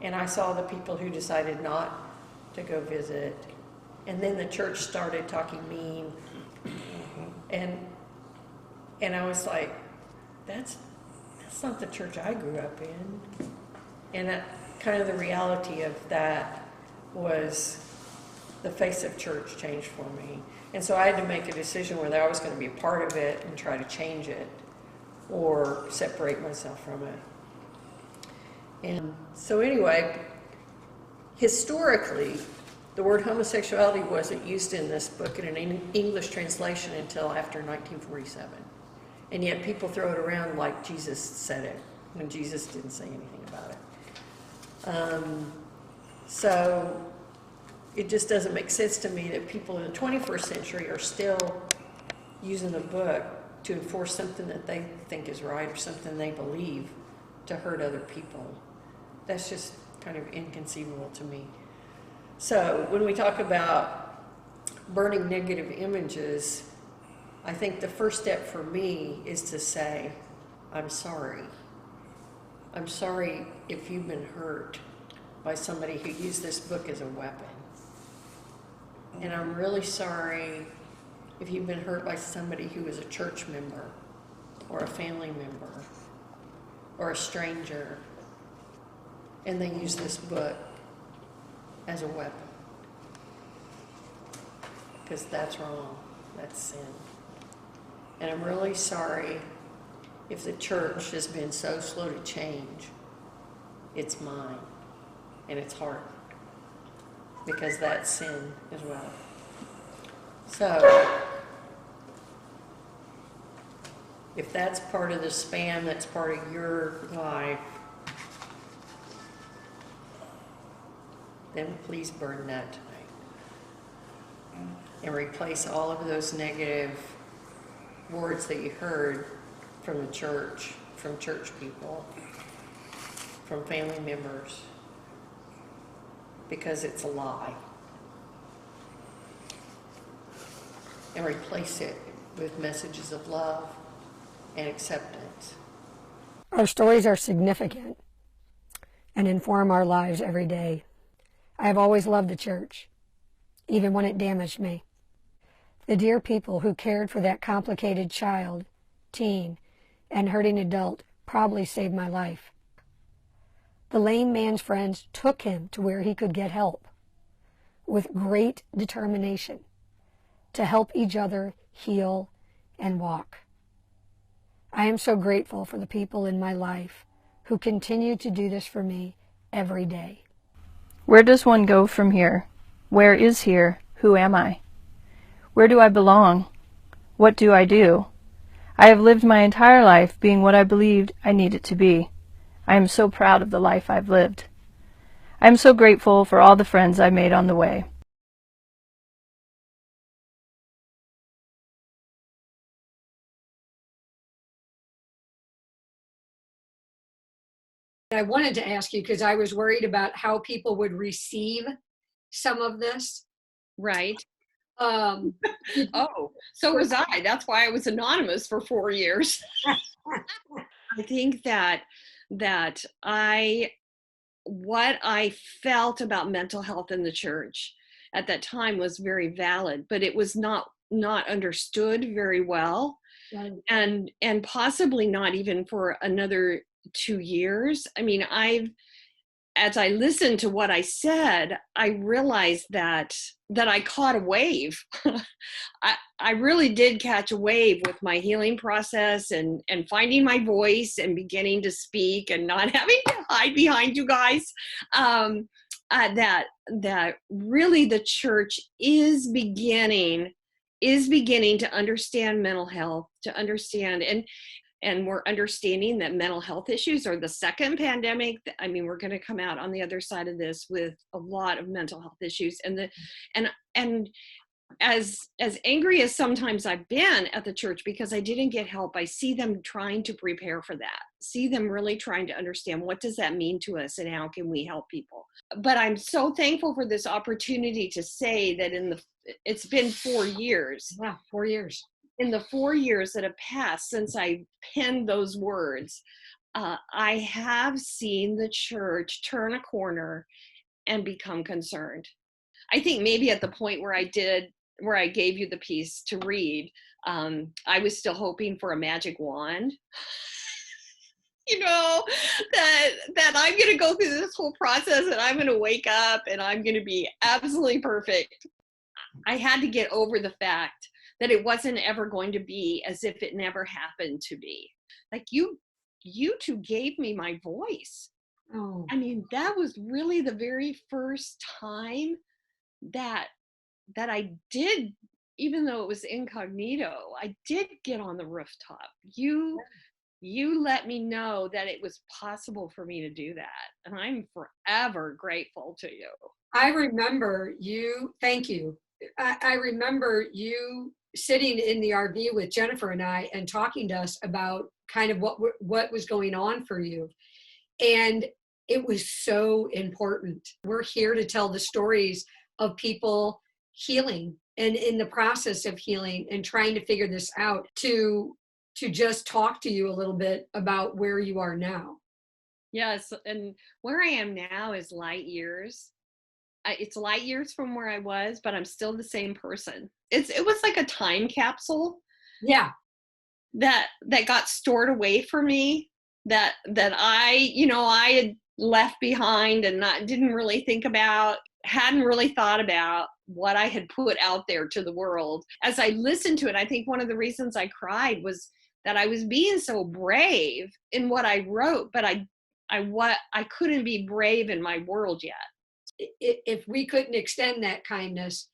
And I saw the people who decided not to go visit. And then the church started talking mean. And I was like, that's not the church I grew up in. And that, kind of the reality of that was the face of church changed for me. And so I had to make a decision whether I was going to be a part of it and try to change it or separate myself from it. And so anyway, historically, the word homosexuality wasn't used in this book in an English translation until after 1947. And yet people throw it around like Jesus said it, when Jesus didn't say anything about it. So it just doesn't make sense to me that people in the 21st century are still using the book to enforce something that they think is right or something they believe to hurt other people. That's just kind of inconceivable to me. So when we talk about burning negative images, I think the first step for me is to say, I'm sorry. I'm sorry if you've been hurt by somebody who used this book as a weapon. And I'm really sorry if you've been hurt by somebody who is a church member or a family member or a stranger, and they use this book as a weapon. Because that's wrong. That's sin. And I'm really sorry if the church has been so slow to change its mind and its heart. Because that's sin as well. So, if that's part of the spam, that's part of your life, then please burn that tonight. And replace all of those negative words that you heard from the church, from church people, from family members, because it's a lie. And replace it with messages of love and acceptance. Our stories are significant and inform our lives every day. I have always loved the church, even when it damaged me. The dear people who cared for that complicated child, teen, and hurting adult probably saved my life. The lame man's friends took him to where he could get help with great determination to help each other heal and walk. I am so grateful for the people in my life who continue to do this for me every day. Where does one go from here? Where is here? Who am I? Where do I belong? What do I do? I have lived my entire life being what I believed I needed to be. I am so proud of the life I've lived. I am so grateful for all the friends I made on the way. I wanted to ask you because I was worried about how people would receive some of this. Right. Oh, so was I. That's why I was anonymous for 4 years. I think that what I felt about mental health in the church at that time was very valid, but it was not understood very well. Right. And possibly not even for another 2 years. I mean, as I listened to what I said, I realized that I caught a wave. I really did catch a wave with my healing process and finding my voice and beginning to speak and not having to hide behind you guys. That really the church is beginning to understand mental health, to understand and we're understanding that mental health issues are the second pandemic. I mean, we're going to come out on the other side of this with a lot of mental health issues. And as angry as sometimes I've been at the church because I didn't get help, I see them trying to prepare for that. See them really trying to understand what does that mean to us and how can we help people. But I'm so thankful for this opportunity to say that it's been 4 years. Yeah, 4 years. In the 4 years that have passed since I penned those words, I have seen the church turn a corner and become concerned. I think maybe at the point where I gave you the piece to read, I was still hoping for a magic wand. You know, that I'm going to go through this whole process and I'm going to wake up and I'm going to be absolutely perfect. I had to get over the fact that it wasn't ever going to be as if it never happened to be. Like you two gave me my voice. Oh. I mean, that was really the very first time that I did, even though it was incognito, I did get on the rooftop. You let me know that it was possible for me to do that. And I'm forever grateful to you. I remember you, thank you. I remember you sitting in the RV with Jennifer and I and talking to us about kind of what was going on for you. And it was so important. We're here to tell the stories of people healing and in the process of healing and trying to figure this out, to just talk to you a little bit about where you are now. Yes, and where I am now is light years. it's light years from where I was, but I'm still the same person. It was like a time capsule. Yeah. That got stored away for me, that I, I had left behind and didn't really think about, hadn't really thought about what I had put out there to the world. As I listened to it, I think one of the reasons I cried was that I was being so brave in what I wrote, but I couldn't be brave in my world yet. If we couldn't extend that kindness,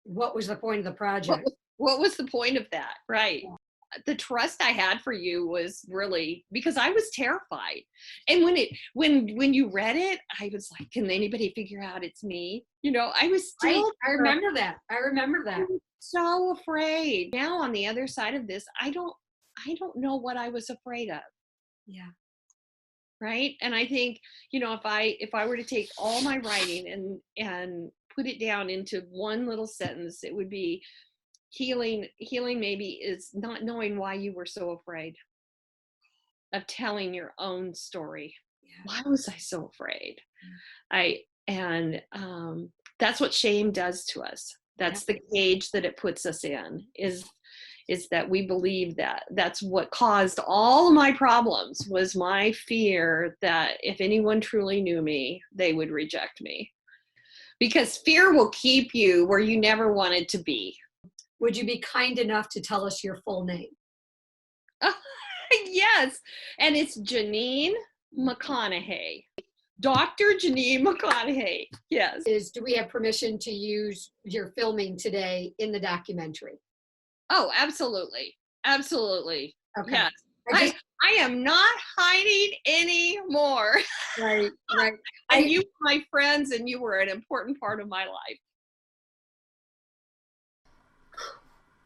what was the point of the project? What was the point of that? Right. Yeah. The trust I had for you was really because I was terrified. And when you read it, I was like, can anybody figure out it's me? I was still, I remember that. I was so afraid. Now on the other side of this, I don't know what I was afraid of. Yeah. Right. And I think, if I were to take all my writing and put it down into one little sentence, it would be healing maybe is not knowing why you were so afraid of telling your own story. Yeah. Why was I so afraid? That's what shame does to us. That's the cage that it puts us in, is that we believe that that's what caused all of my problems, was my fear that if anyone truly knew me, they would reject me. Because fear will keep you where you never wanted to be. Would you be kind enough to tell us your full name? Yes. And it's Janine McConaughey. Dr. Janine McConaughey. Yes. Do we have permission to use your filming today in the documentary? Oh, absolutely. Absolutely. Okay. Yes. I am not hiding anymore. Right. And you were my friends, and you were an important part of my life.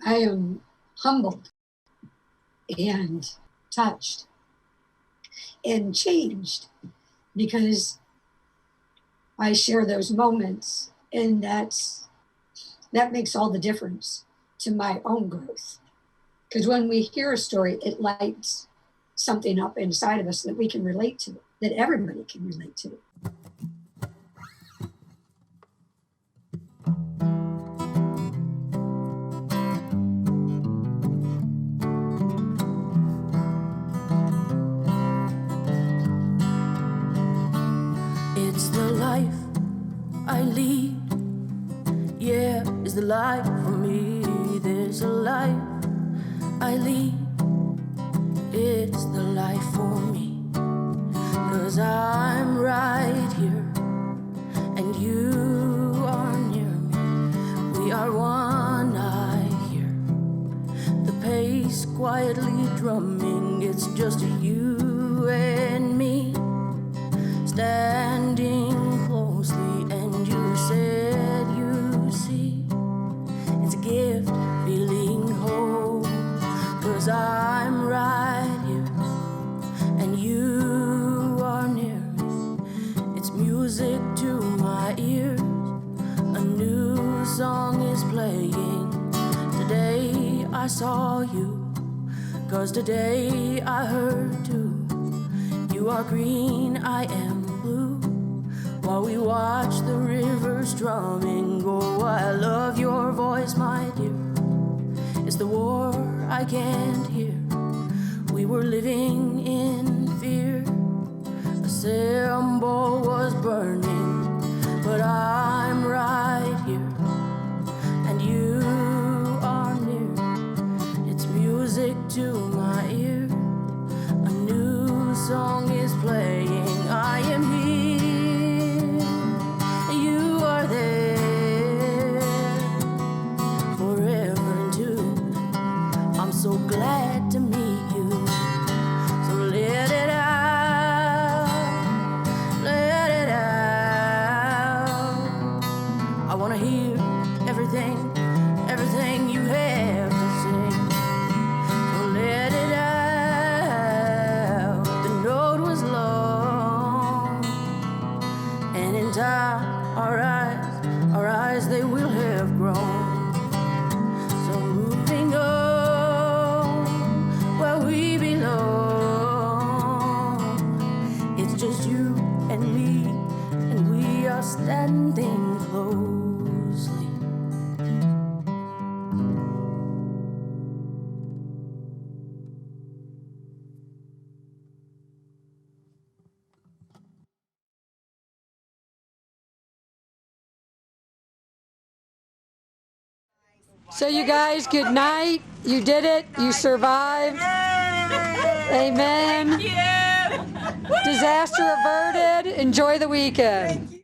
I am humbled and touched and changed because I share those moments, and that makes all the difference to my own growth. Because when we hear a story, it lights something up inside of us that we can relate to, that everybody can relate to. It's the life I lead, yeah, it's the life for me. There's a life I lead, it's the life for me. 'Cause I'm right here and you are near me. We are one, I hear the pace quietly drumming. It's just you and me, standing closely, and you said you see it's a gift, feeling whole. 'Cause I'm right here and you are near me. It's music to my ears, a new song is playing. Today I saw you, 'cause today I heard too. You are green, I am blue, while we watch the rivers drumming. Oh, I love your voice, my dear. It's the war I can't hear. We were living in fear. A symbol was burning, but I'm right here and you are near. It's music to my ear, a new song is playing. I am here, you are there, forever and two. I'm so glad to meet you. So let it out, let it out. I wanna hear everything you have to say. So let it out. The note was long, and in time our eyes they will have grown. So moving on where we belong. It's just you and me, and we are standing closely. So you guys, good night. You did it. You survived. Amen. Thank you. Disaster averted. Enjoy the weekend.